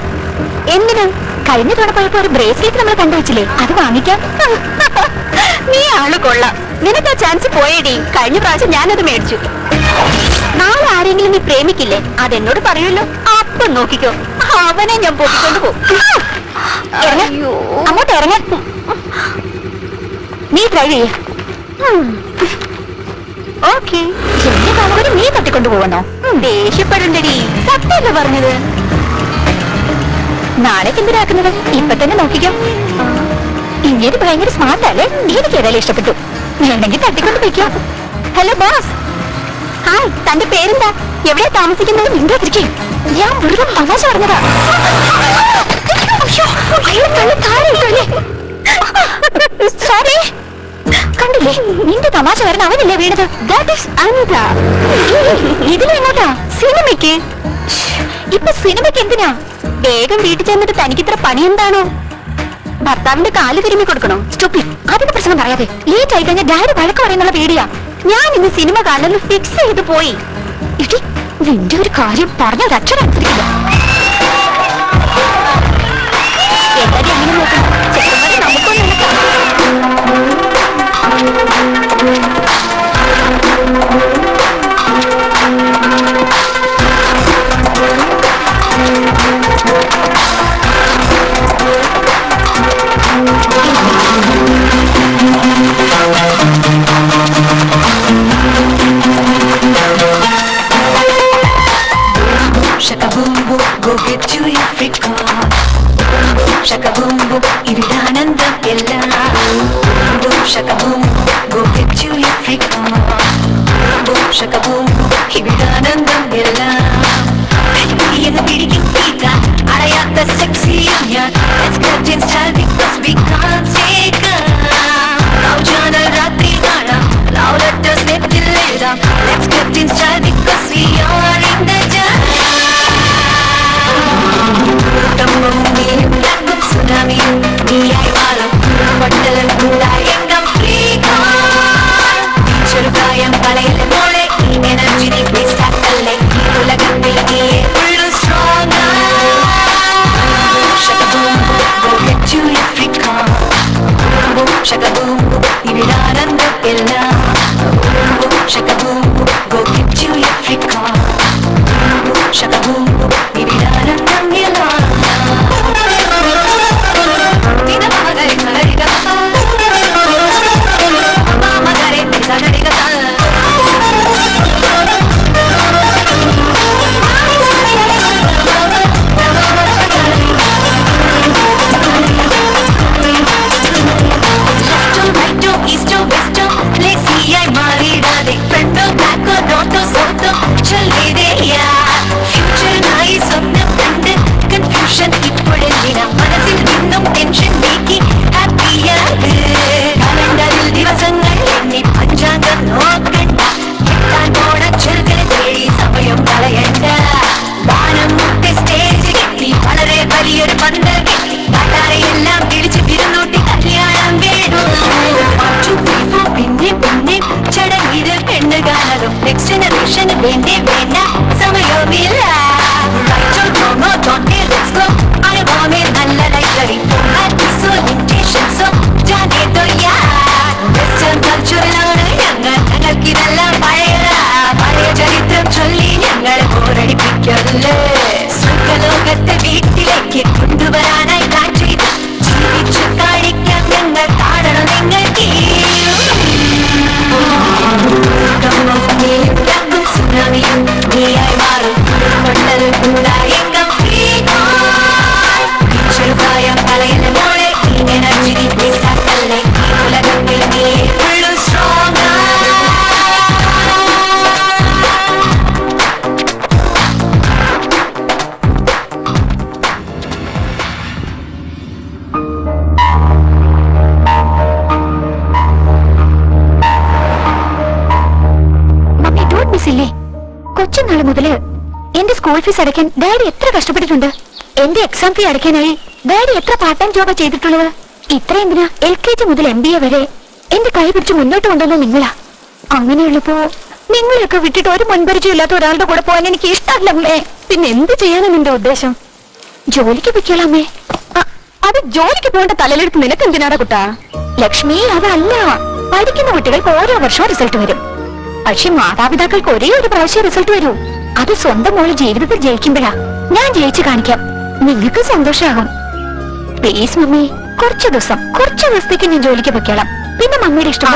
എന്തിനാ? കഴിഞ്ഞ തവണ പോയപ്പോ ഒരു ബ്രേസ്ലെറ്റ് നമ്മൾ കണ്ടുവച്ചില്ലേ, അത് വാങ്ങിക്കാം. നീ ആള് കൊള്ളാം. നിനക്ക് ആ ചാൻസ് പോയേടി. കഴിഞ്ഞ പ്രാവശ്യം ഞാനത് മേടിച്ചു. നാളെ ആരെങ്കിലും നീ പ്രേമിക്കില്ലേ, അതെന്നോട് പറയുമല്ലോ. അപ്പം നോക്കിക്കോ, അവനെ ഞാൻ പൊട്ടിക്കൊണ്ട് പോകും. അങ്ങോട്ട് ഇറങ്ങാൻ. നീ ട്രൈ ചെയ്യ. ഓക്കെ. ചെറിയ കാമുകന് നീ തട്ടിക്കൊണ്ടു പോകണോ? ദേഷ്യപ്പെടണ്ടടി, സത്യമല്ലേ പറഞ്ഞത്. നാളേക്ക് എന്തിനാക്കുന്നത്? ഇപ്പൊ തന്നെ നോക്കിക്കോ. ഇങ്ങനെ ഭയങ്കര സ്മാർട്ട് അല്ലേ? എനിക്ക് ഏതായാലും ഇഷ്ടപ്പെട്ടു. വേണമെങ്കിൽ തട്ടിക്കൊണ്ട് പോയിക്കോ. Hello boss. ഹായ്, തന്റെ പേരെന്താ? എവിടെ താമസിക്കുന്നത്? മിണ്ടാതിരിക്കും. ഞാൻ വെറുതെ തമാശ പറഞ്ഞതാ. സോറി. കണ്ടില്ലേ, നിന്റെ തമാശ വരണ അവനല്ലേ വീണത്? ഇതിലെങ്ങോട്ടാ? സിനിമയ്ക്ക്. ഇപ്പൊ സിനിമയ്ക്ക് എന്തിനാ? വേഗം വീട്ടിൽ ചെന്നിട്ട് തനിക്കിത്ര പണി എന്താണോ? ഭർത്താവിന്റെ കാല് തിരുമ്മി കൊടുക്കണോ? സ്റ്റോപ്പിൽ. അതിന്റെ പ്രശ്നം പറയാതെ. ലേറ്റ് ആയി കഴിഞ്ഞാൽ ഡാഡി വഴക്ക് പറയുന്നുള്ള പേടിയാ. ഞാൻ ഇന്ന് സിനിമ കാണല് ഫിക്സ് ചെയ്ത് പോയി. ഇടി, നിന്റെ ഒരു കാര്യം പറഞ്ഞ ഒരു അക്ഷരം അനുസരിക്കില്ല. എല്ലാരും അങ്ങനെ നോക്കണം. ചെറുപ്പത്തിൽ നമുക്കൊന്നും Shaka boom boom, go get you your freak on. Shaka boom boom, ividanandam ella. Boom shaka boom boom, go get you your freak on. Boom shaka boom boom, ividanandam ella. Pidiyana pidikin pita, arayatha sexy union. Let's get in style because we can't stay calm. Now jana ratri gana, now let us let it lay down. Let's get in style because we are in the jam. Tsunami, നീയായി മാറും പൊട്ടലും കൂടായെങ്കം ചെറുകായം കളയിലെ മോളെ ഈ energy നീ വേസ്റ്റാക്കല്ലേ ഈ ഉലകത്തിൽ നീയെ ഉള്ളു strong ശകബൂം go get you your freak on ശകബൂം ഇവിടാനന്ദം എല്ലാം ശകബൂം go get you your freak on ശകബൂം ഇവിടാനന്ദം എല്ലാം മനസ്സിൽ നിന്നും ടെൻഷൻ നീക്കി ഹാപ്പിയാക് കലണ്ടറിൽ ദിവസങ്ങൾ എണ്ണി പഞ്ചാംഗം നോക്കണ്ട കിട്ടാൻ പോണ ചെറുകനെ തേടി സമയം കളയണ്ട വാനം മുട്ടി സ്റ്റേജ് കെട്ടി വളരെ വലിയൊരു പന്തൽ കെട്ടി നാട്ടാരെയെല്ലാം പിടിച്ച് തിരുന്നൂട്ടി കല്യാണം വേണം പിന്നെ പിന്നെ ചടങ്ങില് പെണ്ണ് കാണലും നെക്സ്റ്റ് ജനറേഷന് വേണ്ടി വേണ്ട സമയവുമില്ല നല്ല ലൈബ്രറി വെസ്റ്റേൺ കൾച്ചറിലാണ് ഞങ്ങൾക്കിതെല്ലാം പഴയ ചരിത്രം ചൊല്ലി ഞങ്ങളെ ബോറടിപ്പിക്കല്ലേ സ്വർഗലോകത്തെ വീട്ടിലേക്ക് കൊണ്ടുവരാനായി പ്ലാൻ ചെയ്ത് ജീവിച്ചു കാണിക്കാൻ ഞങ്ങൾ കാണണം നിങ്ങൾക്ക് സുനാമിയും നീയായി മാറും പൊട്ടലും കൂടായെങ്കം ചെറുകായം കളയിലെ മോളെ ഈ എനർജി നീ വേസ്റ്റാക്കല്ലേ ഈ ഉലകത്തിൽ നീ ഉള്ളു സ്ട്രോങ് മമ്മി ഡോണ്ട് മിസ് ഇല്ലേ? കൊച്ചുനാള് മുതല് എന്റെ സ്കൂൾ ഫീസ് അടയ്ക്കാൻ ഡാഡി എത്ര കഷ്ടപ്പെട്ടിട്ടുണ്ട്. എന്റെ എക്സാം ഫീ അടയ്ക്കാനായി ഡാഡി എത്ര പാർട്ട് ടൈം ജോബാ ചെയ്തിട്ടുള്ളത്. ഇത്രയും ദിന LKG മുതൽ MBA വരെ എന്റെ കൈ പിടിച്ച് മുന്നോട്ട് കൊണ്ടുവന്ന നിങ്ങളാ. അങ്ങനെയുള്ളപ്പോ നിങ്ങളെയൊക്കെ വിട്ടിട്ട് ഒരു മുൻപരിചയം ഇല്ലാത്ത ഒരാളുടെ കൂടെ പോകാൻ എനിക്ക് ഇഷ്ടമല്ലേ. പിന്നെ എന്ത് ചെയ്യാനാ നിന്റെ ഉദ്ദേശം? ജോലിക്ക് പൊയ്ക്കോളാമേ. അത് ജോലിക്ക് പോകേണ്ട തലയിലെടുത്ത് നിനക്ക് എന്തിനാടാ കുട്ടാ? ലക്ഷ്മി, അതല്ല. പഠിക്കുന്ന കുട്ടികൾക്ക് ഓരോ വർഷവും റിസൾട്ട് വരും. പക്ഷെ മാതാപിതാക്കൾക്ക് ഒരേ ഒരു പ്രാവശ്യം റിസൾട്ട് വരൂ. അത് സ്വന്തം മോള് ജീവിതത്തിൽ ജയിക്കുമ്പോഴാ. ഞാൻ ജയിച്ചു കാണിക്കാം, നിങ്ങൾക്ക് സന്തോഷമാകും. പ്ലീസ് മമ്മി, കുറച്ച് ദിവസത്തേക്ക് ഞാൻ ജോലിക്ക് പൊയ്ക്കോളാം. പിന്നെ മമ്മിയുടെ ഇഷ്ടം.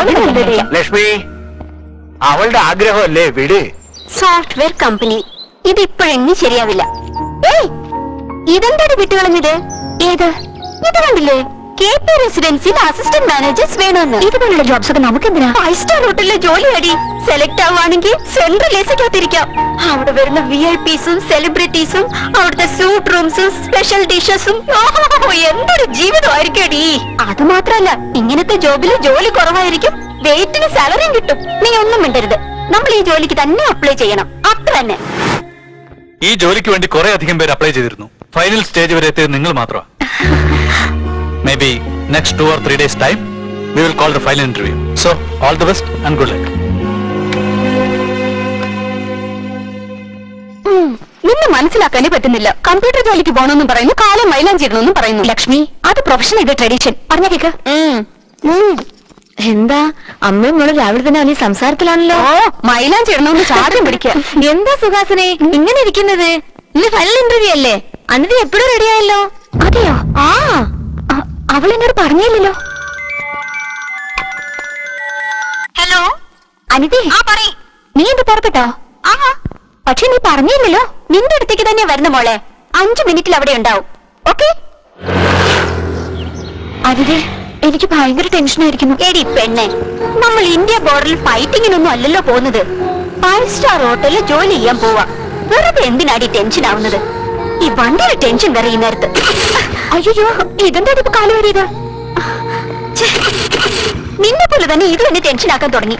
ലക്ഷ്മി, അവളുടെ ആഗ്രഹമല്ലേ വിട്. സോഫ്റ്റ്വെയർ കമ്പനി ഇതിപ്പോഴെങ്ങും ശരിയാവില്ല. ഏയ്, ഇതെന്താണ് വിട്ടുകളഞ്ഞത്? ഏത്? ഇത് കണ്ടില്ലേ? KP റെസിഡൻസിയിൽ അസിസ്റ്റന്റ് മാനേജേഴ്സ് വേണമെന്ന്. ഇതുപോലുള്ള ജോബ്സ് ഒക്കെ നമുക്ക് എന്തിനാ? 5 സ്റ്റാർ ഹോട്ടലിലെ ജോലി അടി. സെലക്ട് ആവുകയാണെങ്കിൽ സെൻട്രൽ എസിക്കകത്തിരിക്കാം. അവിടെ വരുന്ന VIPസും സെലിബ്രിറ്റീസും അവിടുത്തെ സ്യൂട്ട് റൂംസും സ്പെഷ്യൽ ഡിഷസും എന്തൊരു ജീവിതമായിരിക്കും അടി. അത് മാത്രല്ല, ഇങ്ങനത്തെ ജോബിൽ ജോലി കുറവായിരിക്കും, വെയിറ്റിന് സാലറിയും കിട്ടും. നീ ഒന്നും മിണ്ടരുത്. നമ്മൾ ഈ ജോലിക്ക് തന്നെ അപ്ലൈ ചെയ്യണം, അത്ര തന്നെ. ഈ ജോലിക്ക് വേണ്ടി കുറെ അധികം പേര് അപ്ലൈ ചെയ്തിരുന്നു. ഫൈനൽ സ്റ്റേജ് വരെ എത്തിയത് നിങ്ങൾ മാത്രമാണ്. May be next 2 or 3 days time we will call the final interview. So all the best and good luck. നിന്നെ മനസ്സിലാക്കാനേ പറ്റുന്നില്ല. കമ്പ്യൂട്ടർ ജോലിക്ക് പോകണമെന്നും പറയുന്നു, കാലം മൈലാഞ്ചി ഇടണമെന്നും പറയുന്നു. ലക്ഷ്മി, അത് പ്രൊഫഷൻ, ഇത് ട്രഡീഷൻ. പറഞ്ഞ കേക്ക്. എന്താ അമ്മയും മോള് രാവിലെ തന്നെ അവന് സംസാരത്തിലാണല്ലോ. മൈലാഞ്ചി ഇടണമെന്ന് ചാടം പിടിക്കുക. എന്താ സുഹാസിനെ ഇങ്ങനെ ഇരിക്കുന്നത്? ഇന്ന് ഫൈനൽ ഇന്റർവ്യൂ അല്ലേ? അനിത എപ്പോഴും റെഡിയായല്ലോ. അതെയോ? അവൾ എന്നോട് പറഞ്ഞില്ലല്ലോ. ഹലോ അനിതേ, നീ എന്ത് പുറപ്പെട്ടോ? പക്ഷെ നീ പറഞ്ഞില്ലല്ലോ. നിന്റെ അടുത്തേക്ക് തന്നെ വരുന്ന മോളെ. 5 മിനിറ്റിൽ അവിടെ ഉണ്ടാവും. ഓക്കെ? അനിതേ, എനിക്ക് ഭയങ്കര ടെൻഷനായിരിക്കുന്നു. എടി പെണ്ണെ, നമ്മൾ ഇന്ത്യ ബോർഡറിൽ ഫൈറ്റിങ്ങിനൊന്നും അല്ലല്ലോ പോകുന്നത്. 5 സ്റ്റാർ ഹോട്ടലിൽ ജോലി ചെയ്യാൻ പോവാ. വെറുതെ എന്തിനാടി ടെൻഷൻ ആവുന്നത്? ഈ വണ്ടിയുടെ ടെൻഷൻ വരെ ഈ നേരത്ത്. അയ്യോ, ഇതെന്താ ഇപ്പൊ കാലം വരിയത്? നിന്നെ പോലെ തന്നെ ഇത് എന്നെ ടെൻഷൻ ആക്കാൻ തുടങ്ങി.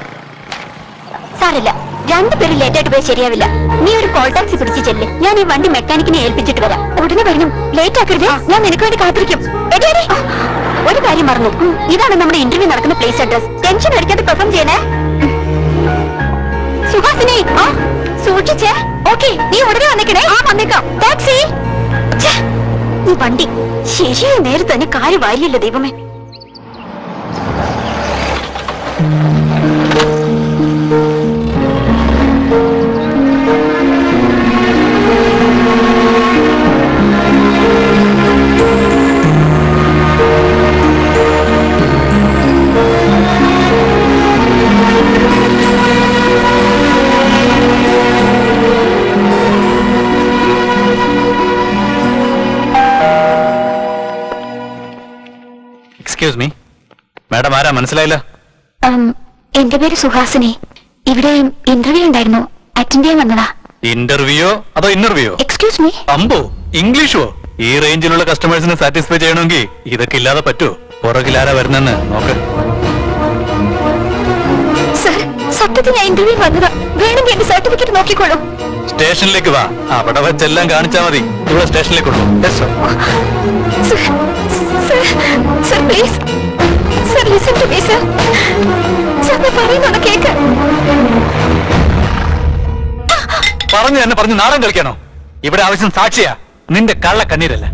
സാരല്ല, 2 പേര് ലേറ്റായിട്ട് പോയി ശരിയാവില്ല. നീ ഒരു കോൾ ടാക്സി പിടിച്ച് ചെല്ല്. ഞാൻ ഈ വണ്ടി മെക്കാനിക്കിനെ ഏൽപ്പിച്ചിട്ട് വരാം. ഉടനെ വരണം. ലേറ്റ് ആക്കരുത്. ഞാൻ നിനക്ക് വേണ്ടി കാത്തിരിക്കും. ഒരു കാര്യം മറന്നു. ഇതാണ് നമ്മുടെ ഇന്റർവ്യൂ നടക്കുന്ന പ്ലേസ് അഡ്രസ്. ടെൻഷൻ അടിക്കാതെ പെർഫോം ചെയ്യണേ. സുഹാസിനി, സൂക്ഷിച്ചേ. ഓക്കെ, നീ ഉടനെ വന്നേക്കണേ. വന്നേക്കാം. ടാക്സി. ഈ വണ്ടി ശരിയായ നേരത്തെ തന്നെ കാര്യം വാരിയല്ലോ ദൈവമേ. എക്സ്ക്യൂസ് മീ മാഡം, ആരാ മനസ്സിലായില്ല? എന്റെ പേര് സുഹാസിനി. ഇവിടെ ഇന്റർവ്യൂ ഉണ്ടായിരുന്നു, അറ്റൻഡ് ചെയ്യാൻ വന്നതാ. ഇന്റർവ്യൂയോ അതോ ഇന്റർവ്യൂയോ? Excuse me. അമ്പോ, ഇംഗ്ലീഷോ? ഈ റേഞ്ചിലുള്ള കസ്റ്റമേഴ്സിനെ സാറ്റിസ്ഫൈ ചെയ്യണമെങ്കിൽ ഇതൊക്കെ ഇല്ലാതെ പറ്റുമോ? പുറകിലാരാ വരുന്നെന്ന് നോക്ക്. സർ, സത്യത്തിൽ ഞാൻ ഇന്റർവ്യൂ വന്നതാ. വേണമെങ്കിൽ എന്റെ സർട്ടിഫിക്കറ്റ് നോക്കിക്കോളൂ. സ്റ്റേഷനിലേക്ക് വാ, അവിടെ വെച്ചെല്ലാം കാണിച്ചാൽ മതി. ഇവിടെ സ്റ്റേഷനിലേക്ക് കൊണ്ടുപോകും. Sir please, sir listen to me sir. Sir ഞാൻ പറയുന്നൊന്ന് കേക്ക്. പറഞ്ഞു നാടൻ കളിക്കാനോ? ഇവിടെ ആവശ്യം സാക്ഷിയാ, നിന്റെ കള്ള കണ്ണീരല്ല.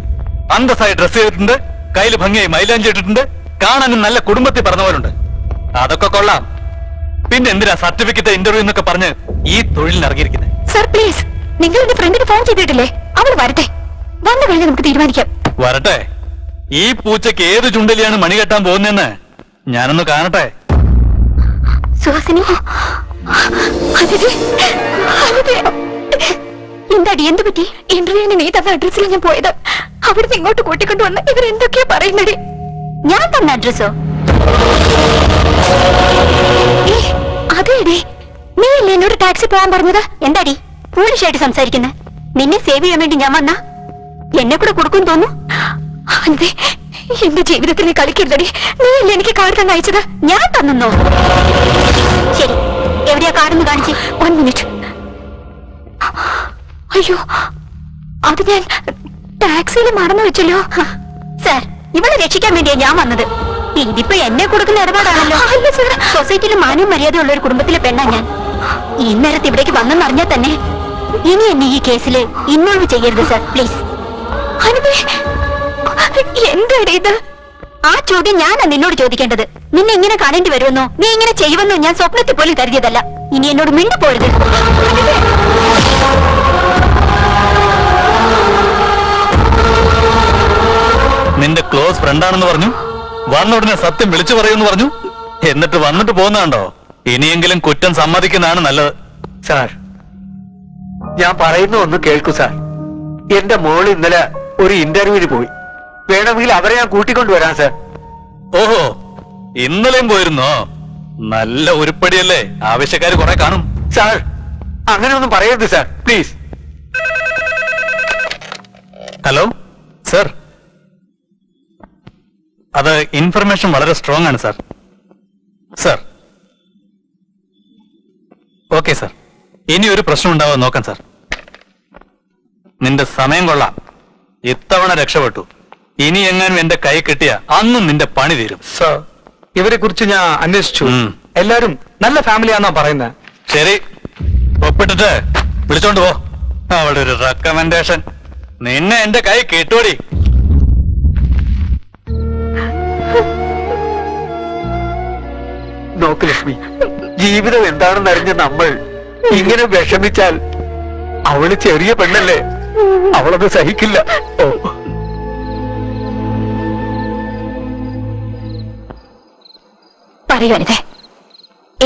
അന്തസ്സായി ഡ്രസ് ചെയ്തിട്ടുണ്ട്, കയ്യിൽ ഭംഗിയായി മൈലാഞ്ചി ഇട്ടിട്ടുണ്ട്, കാണാനും നല്ല കുടുംബത്തിൽ പറഞ്ഞവരുണ്ട്. അതൊക്കെ കൊള്ളാം. പിന്നെ എന്തിനാ സർട്ടിഫിക്കറ്റ് ഇന്റർവ്യൂ എന്നൊക്കെ പറഞ്ഞ് ഈ തൊഴിലിന് ഇറങ്ങിയിരിക്കുന്നത്? സർ പ്ലീസ്, നിങ്ങൾ എന്റെ ഫ്രണ്ടിന് ഫോൺ ചെയ്തിട്ടില്ലേ? അവൾ വരട്ടെ, വന്നു കഴിഞ്ഞ് നമുക്ക് തീരുമാനിക്കാം. വരട്ടെ. ഈ പൂച്ചയ്ക്ക് ഏത് ചുണ്ടലിയാണ് മണി കെട്ടാൻ പോകുന്നതെന്ന് ഞാനൊന്ന് കാണട്ടെ. സുഹാസിനി, എന്താടി, എന്ത് പറ്റി? ഇന്റർവ്യൂവിന് നീ തന്ന അഡ്രസ്സിൽ ഞാൻ പോയത്. അവിടുന്ന് ഇങ്ങോട്ട് കൂട്ടിക്കൊണ്ടുവന്ന് ഇവരെന്തൊക്കെയാ പറയുന്നടി? ഞാൻ തന്ന അഡ്രസ്സോ? അതേടി, നീ അല്ലേ എന്നോട് ടാക്സി പോകാൻ പറഞ്ഞത്? എന്താടി ഫോളിഷായിട്ട് സംസാരിക്കുന്നത്? നിന്നെ സേവ് ചെയ്യാൻ വേണ്ടി ഞാൻ വന്ന എന്നെ കൂടെ കൊടുക്കും തോന്നുന്നു. അതെ, എന്റെ ജീവിതത്തിൽ നീ കളിക്കരുതടി. നീ അല്ലേ എനിക്ക് കാർഡ് തന്നെ അയച്ചത്? ഞാൻ തന്നോ? ശരി, എവിടെയാ കാർഡെന്ന് കാണിച്ച്? 1 മിനിറ്റ്. അയ്യോ, അത് ഞാൻ ടാക്സിയിൽ മറന്നു വെച്ചല്ലോ. സാർ, ഇവളെ രക്ഷിക്കാൻ വേണ്ടിയാ ഞാൻ വന്നത്. ഇതിപ്പോ എന്നെ കൊടുക്കുന്ന ഇടപാടാണല്ലോ. സൊസൈറ്റിയിൽ മാനവും മര്യാദയുള്ള ഒരു കുടുംബത്തിലെ പെണ്ണാ ഞാൻ. ഇന്നേരത്ത് ഇവിടേക്ക് വന്നെന്നറിഞ്ഞാൽ തന്നെ ഇനി എന്നെ ഈ കേസിൽ ഇൻവോൾവ് ചെയ്യരുത് സാർ, പ്ലീസ്. എന്താണ് ഇത്? ആ ചോദ്യം ഞാനാ നിന്നോട് ചോദിക്കേണ്ടത്. നിന്നെ ഇങ്ങനെ കാണേണ്ടി വരുമെന്നോ നീ ഇങ്ങനെ ചെയ്യുമെന്നോ ഞാൻ സ്വപ്നത്തിൽ പോലും കരുതിയതല്ല. ഇനി എന്നോട് മിണ്ടു പോരുത്. നിന്റെ ക്ലോസ് ഫ്രണ്ടാണെന്ന് പറഞ്ഞു, വന്ന ഉടനെ സത്യം വിളിച്ചു പറയുമെന്ന് പറഞ്ഞു, എന്നിട്ട് വന്നിട്ട് പോകുന്നുണ്ടോ? ഇനിയെങ്കിലും കുറ്റം സമ്മതിക്കുന്നതാണ് നല്ലത്. സാർ, ഞാൻ പറയുന്ന ഒന്ന് കേൾക്കൂ സാർ. എന്റെ മോള് ഇന്നലെ ഒരു ഇന്റർവ്യൂവിന് പോയി. വേണമെങ്കിൽ അവരെ ഞാൻ കൂട്ടിക്കൊണ്ടുവരാം സാർ. ഓഹോ, ഇന്നലെയും പോയിരുന്നോ? നല്ല ഉരുപ്പടിയല്ലേ, ആവശ്യക്കാര് കുറെ കാണും. സാർ, അങ്ങനെയൊന്നും പറയരുത് സാർ, പ്ലീസ്. ഹലോ സർ, അത് ഇൻഫർമേഷൻ വളരെ സ്ട്രോങ് ആണ് സാർ. സർ, ഓക്കെ സർ, ഇനി ഒരു പ്രശ്നം ഉണ്ടാവാൻ നോക്കാം സാർ. നിന്റെ സമയം കൊള്ളാം, ഇത്തവണ രക്ഷപ്പെട്ടു. ഇനി എങ്ങാനും എന്റെ കൈ കിട്ടിയ അന്നും നിന്റെ പണി തീരും. സാർ, ഇവരെ കുറിച്ച് ഞാൻ അന്വേഷിച്ചു. ഉം. എല്ലാരും നല്ല ഫാമിലിയാണെന്നാ പറയുന്നത്. ശരി, ഒപ്പിട്ടിട്ട് വിളിച്ചോണ്ട് പോ. അവിടെ ഒരു റെക്കമെൻഡേഷൻ. നിന്നെ എന്റെ കൈ കിട്ടോടി. നോക്ക് ലക്ഷ്മി, ജീവിതം എന്താണെന്ന് അറിഞ്ഞ നമ്മൾ ഇങ്ങനെ വിഷമിച്ചാൽ അവള് ചെറിയ പെണ്ണല്ലേ, അവളത് സഹിക്കില്ല. ഓ, പറയരുതേ,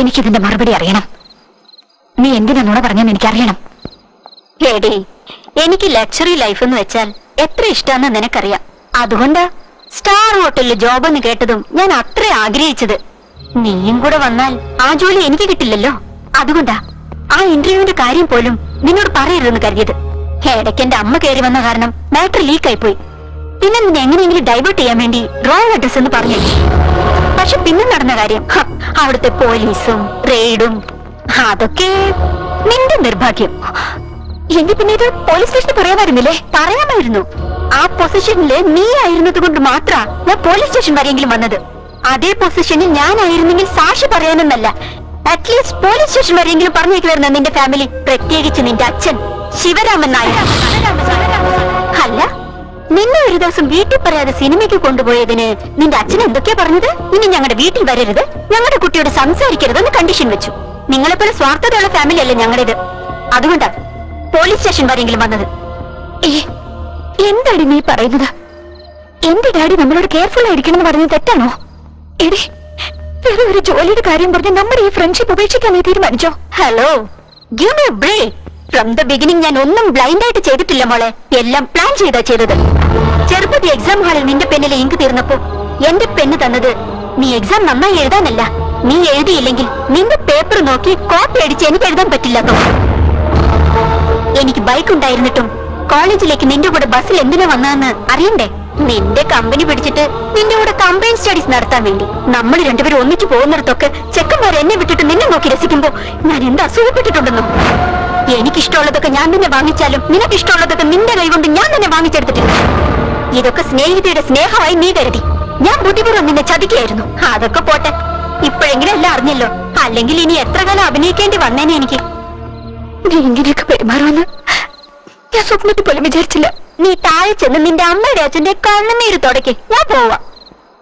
എനിക്കിതിന്റെ മറുപടി അറിയണം. നീ എന്തിനാ നുണ പറഞ്ഞെന്ന് എനിക്കറിയണം. എടീ, എനിക്ക് ലക്ഷറി ലൈഫ് എന്ന് വെച്ചാൽ എത്ര ഇഷ്ടാന്ന് നിനക്കറിയാം. അതുകൊണ്ടാ സ്റ്റാർ ഹോട്ടലിൽ ജോബ് എന്ന് കേട്ടതും ഞാൻ അത്ര ആഗ്രഹിച്ചത്. നീയും കൂടെ വന്നാൽ ആ ജോലി എനിക്ക് കിട്ടില്ലല്ലോ. അതുകൊണ്ടാ ആ ഇന്റർവ്യൂവിന്റെ കാര്യം പോലും നിന്നോട് പറയരുതെന്ന് കരുതിയത്. ഇടയ്ക്ക് എന്റെ അമ്മ കയറി വന്ന കാരണം മാറ്റർ ലീക്കായി പോയി. പിന്നെ നിന്നെ എങ്ങനെയെങ്കിലും ഡൈവേർട്ട് ചെയ്യാൻ വേണ്ടി റോങ് അഡ്രസ് എന്ന് പറഞ്ഞു. പക്ഷെ പിന്നെ നടന്ന കാര്യം, അവിടുത്തെ പോലീസും റെയ്ഡും, അതൊക്കെ നിന്റെ നിർഭാഗ്യം. എങ്കിൽ പിന്നെ ഇത് പോലീസ് സ്റ്റേഷനിൽ പറയാമായിരുന്നില്ലേ? പറയാമായിരുന്നു. ആ പൊസിഷനില് നീ ആയിരുന്നത് കൊണ്ട് മാത്രാ ഞാൻ പോലീസ് സ്റ്റേഷൻ വരെയെങ്കിലും വന്നത്. അതേ പൊസിഷനിൽ ഞാനായിരുന്നെങ്കിൽ സാക്ഷി പറയാനെന്നല്ല, അറ്റ്ലീസ്റ്റ് പോലീസ് സ്റ്റേഷൻ വരെയെങ്കിലും പറഞ്ഞേക്കുവായിരുന്നു നിന്റെ ഫാമിലി, പ്രത്യേകിച്ച് നിന്റെ അച്ഛൻ ശിവരാമൻ നായർ. അല്ല, നിന്നെ ഒരു ദിവസം വീട്ടിൽ പറയാതെ സിനിമയ്ക്ക് കൊണ്ടുപോയതിന് നിന്റെ അച്ഛൻ എന്തൊക്കെയാ പറഞ്ഞത്? ഇനി ഞങ്ങളുടെ വീട്ടിൽ വരരുത്, ഞങ്ങളുടെ കുട്ടിയോട് സംസാരിക്കരുതെന്ന് കണ്ടീഷൻ വെച്ചു. നിങ്ങളെപ്പോലെ സ്വാർത്ഥതയുള്ള ഫാമിലി അല്ലേ ഞങ്ങളുടേത്. അതുകൊണ്ടാ പോലീസ് സ്റ്റേഷൻ വരെയെങ്കിലും വന്നത്. എന്താടി നീ പറയുന്നത്? എന്റെ ഡാഡി നമ്മളോട് കെയർഫുൾ ആയിരിക്കണം എന്ന് പറഞ്ഞത് തെറ്റാണോ? എടി, വേറെ ഒരു ജോലിയുടെ കാര്യം പറഞ്ഞ് നമ്മുടെ ഈ ഫ്രണ്ട്ഷിപ്പ് ഉപേക്ഷിക്കാൻ നീ തീരുമാനിച്ചോ? Hello, give me a break. From the beginning ഞാൻ ഒന്നും ബ്ലൈൻഡ് ആയിട്ട് ചെയ്തിട്ടില്ല മോളെ, എല്ലാം പ്ലാൻ ചെയ്താ ചെയ്തത്. ചെറുപ്പത്തിൽ എക്സാം ഹാളിൽ നിന്റെ പെന്നിലെ ഇങ്ക് തീർന്നപ്പോ എന്റെ പെണ്ണ് തന്നത് നീ എക്സാം നന്നായി എഴുതാനല്ല, നീ എഴുതിയില്ലെങ്കിൽ നിന്റെ പേപ്പർ നോക്കി കോപ്പി അടിച്ച് എനിക്ക് എഴുതാൻ പറ്റില്ലെന്നോ. എനിക്ക് ബൈക്ക് ഉണ്ടായിരുന്നിട്ടും കോളേജിലേക്ക് നിന്റെ കൂടെ ബസ്സിൽ എന്തിനാ വന്നതെന്ന് അറിയണ്ടേ? നിന്റെ കമ്പനി പിടിച്ചിട്ട് നിന്റെ കൂടെ കമ്പൈൻ സ്റ്റഡീസ് നടത്താൻ വേണ്ടി നമ്മൾ രണ്ടുപേരും ഒന്നിച്ചു പോകുന്നിടത്തൊക്കെ ചെക്കന്മാർ എന്നെ വിട്ടിട്ട് നിന്നെ നോക്കി രസിക്കുമ്പോ ഞാൻ എന്താ അസൂയപ്പെട്ടിട്ടുണ്ടെന്നോ? എനിക്കിഷ്ടമുള്ളതൊക്കെ ഞാൻ തന്നെ വാങ്ങിച്ചാലും നിനക്കിഷ്ടമുള്ളതൊക്കെ നിന്റെ കൈ കൊണ്ട് ഞാൻ തന്നെ വാങ്ങിച്ചെടുത്തിട്ടില്ല. ഇതൊക്കെ സ്നേഹിതയുടെ സ്നേഹമായി നീ കരുതി. ഞാൻ ബുദ്ധിപൂർവ്വം നിന്നെ ചതിക്കായിരുന്നു. അതൊക്കെ പോട്ടെ, ഇപ്പോഴെങ്കിലും എല്ലാം അറിഞ്ഞല്ലോ. അല്ലെങ്കിൽ ഇനി എത്ര കാലം അഭിനയിക്കേണ്ടി വന്നേനെ എനിക്ക്. നീ ഇങ്ങനെയൊക്കെ പെരുമാറുമെന്ന് ഞാൻ സ്വപ്നത്തിൽ പോലും വിചാരിച്ചില്ല. നീ താഴെ ചെന്ന് നിന്റെ അമ്മയുടെ അച്ഛന്റെ കണ്ണുനീര് തുടയ്ക്ക്. ഞാൻ പോവാ.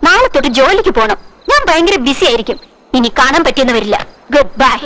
നാളെ തൊട്ട് ജോലിക്ക് പോണം. ഞാൻ ഭയങ്കര ബിസി ആയിരിക്കും. ഇനി കാണാൻ പറ്റിയെന്ന് വരില്ല. Goodbye.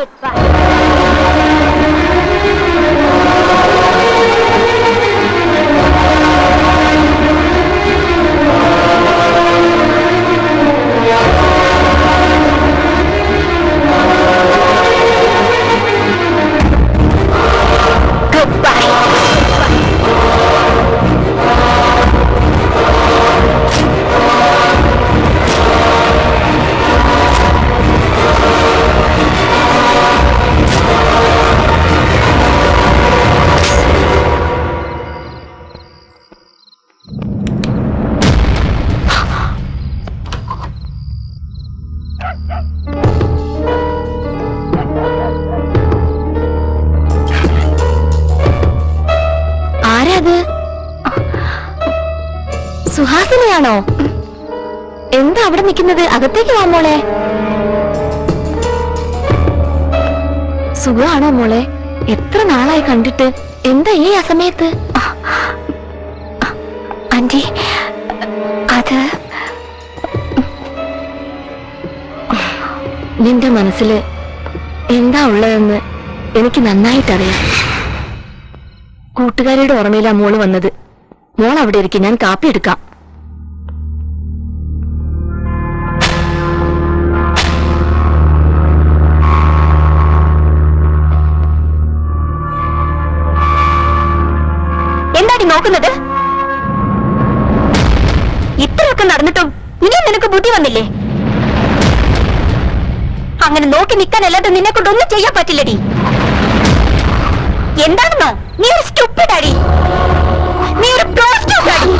സുഹാസിനിയാണോ? എന്താ അവിടെ നിൽക്കുന്നത്? അകത്തേക്ക് വാ മോളെ. സുഖമാണോ മോളെ? എത്ര നാളായി കണ്ടിട്ട്. എന്താ ഈ അസമയത്ത്? ആന്റി, അത് നിന്റെ മനസ്സിൽ എന്താ ഉള്ളതെന്ന് എനിക്ക് നന്നായിട്ടറിയാം. കൂട്ടുകാരിയുടെ ഓർമ്മയിലാ മോള് വന്നത്. മോൾ അവിടെ ഇരിക്കും, ഞാൻ കാപ്പി എടുക്കാം. എന്താടി നോക്കുന്നത്? ഇത്രയൊക്കെ നടന്നിട്ടും ഇനിയും നിനക്ക് ബുദ്ധി വന്നില്ലേ? അങ്ങനെ നോക്കി നിൽക്കാനല്ലാതെ നിന്നെ കൊണ്ടൊന്നും ചെയ്യാൻ പറ്റില്ലടി. എന്താണെന്നോ, നീ ഒരു സ്റ്റുപ്പിഡ് അടി, നീ ഒരു പ്രോസ്റ്റിറ്റ്യൂട്ട് അടി.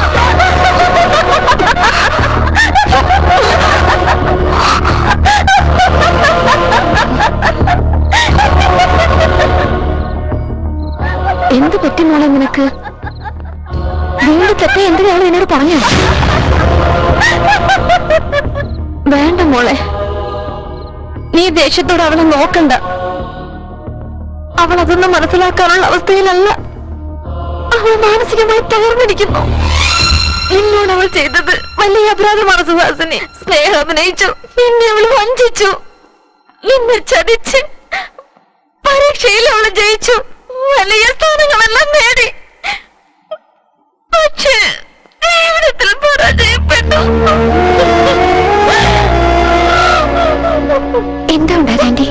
എന്ത് പറ്റി മോളെ നിനക്ക്? വീണ്ടും തെറ്റി എന്തിനാണ് എന്നോട് പറഞ്ഞു? വേണ്ട മോളെ, നീ ദേഷ്യത്തോടെ അവളെ നോക്കണ്ട. അവൾ അതൊന്നും മനസ്സിലാക്കാനുള്ള അവസ്ഥയിലല്ല. അവൾ മാനസികമായി തകർന്നിരിക്കുന്നു. നിന്നോട് അവൾ ചെയ്തത് വലിയ അപരാധമാണ് സുഹാസിനി. സ്നേഹം അഭിനയിച്ചു, നിന്നെ അവൾ വഞ്ചിച്ചു, നിന്നെ ചതിച്ച്. പരീക്ഷയിൽ അവൾ ജയിച്ചു, വലിയ സ്ഥാനങ്ങളെല്ലാം നേടി. പക്ഷേ ജീവിതത്തിൽ പരാജയപ്പെട്ടു. എന്താ ഉണ്ടായി?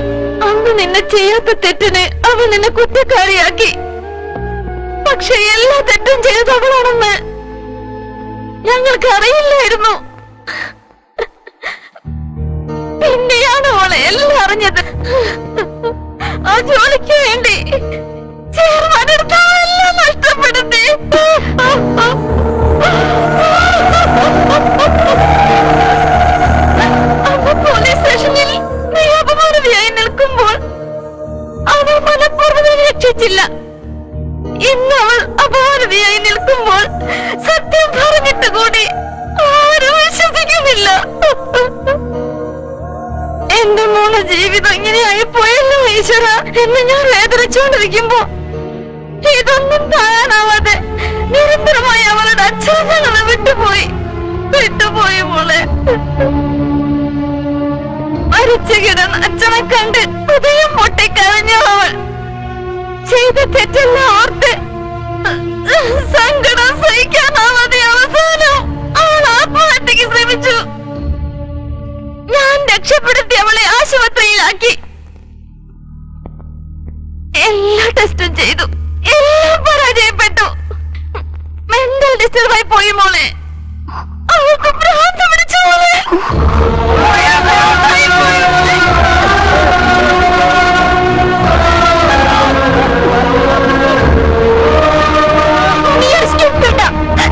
അന്ന് നിന്നെ ചെയ്യാത്ത തെറ്റിന് അവൻ നിന്നെ കുറ്റക്കാരിയാക്കി. പക്ഷെ എല്ലാ തെറ്റും ചെയ്തത് അവളാണെന്ന് ഞങ്ങൾക്ക് അറിയില്ലായിരുന്നു. പിന്നെയാണ് അവളെ എല്ലാം അറിഞ്ഞത്. ആ ജോലിക്ക് വേണ്ടി ചേർമാനെല്ലാം നഷ്ടപ്പെടുത്തി. അന്ന് പോലീസ് സ്റ്റേഷനിൽ നീ അപമാനതയായി നിൽക്കുമ്പോൾ അവൾ മനഃപൂർവ്വം രക്ഷിച്ചില്ല. ഇന്ന് അവൾ അപമാനതയായി നിൽക്കുമ്പോൾ സത്യം പറഞ്ഞിട്ട് കൂടി ആരും വിശ്വസിക്കുന്നില്ല. എന്റെ മോളെ ജീവിതം ഇങ്ങനെയായി പോയല്ലോ ഈശ്വര എന്ന് ഞാൻ വേദനിച്ചുകൊണ്ടിരിക്കുമ്പോ ഇതൊന്നും താങ്ങാനാവാതെ നിരന്തരമായി അവളുടെ അച്ഛനെ വിട്ടുപോയി മോളെ. മരിച്ചു കിടന്ന് അച്ഛനെ കണ്ട് ഹൃദയം പൊട്ടിക്കരഞ്ഞു അവൾ. ചെയ്ത തെറ്റെല്ലാം ഓർത്ത് സങ്കടം സഹിക്കാനാവാതെ അവസാനം അവൾ ആത്മഹത്യക്ക് ശ്രമിച്ചു. ഞാൻ രക്ഷപ്പെടുത്തി അവളെ ആശുപത്രിയിലാക്കി. എല്ലാ ടെസ്റ്റും ചെയ്തു, എല്ലാം പരാജയപ്പെട്ടു. മെന്റൽ ഡിസ്റ്റർബായി പോയി മോളെ. അവൾക്ക് ഭ്രാന്ത് പിടിച്ചു മോളെ. നീ ഒരു സ്റ്റുപ്പിഡാ,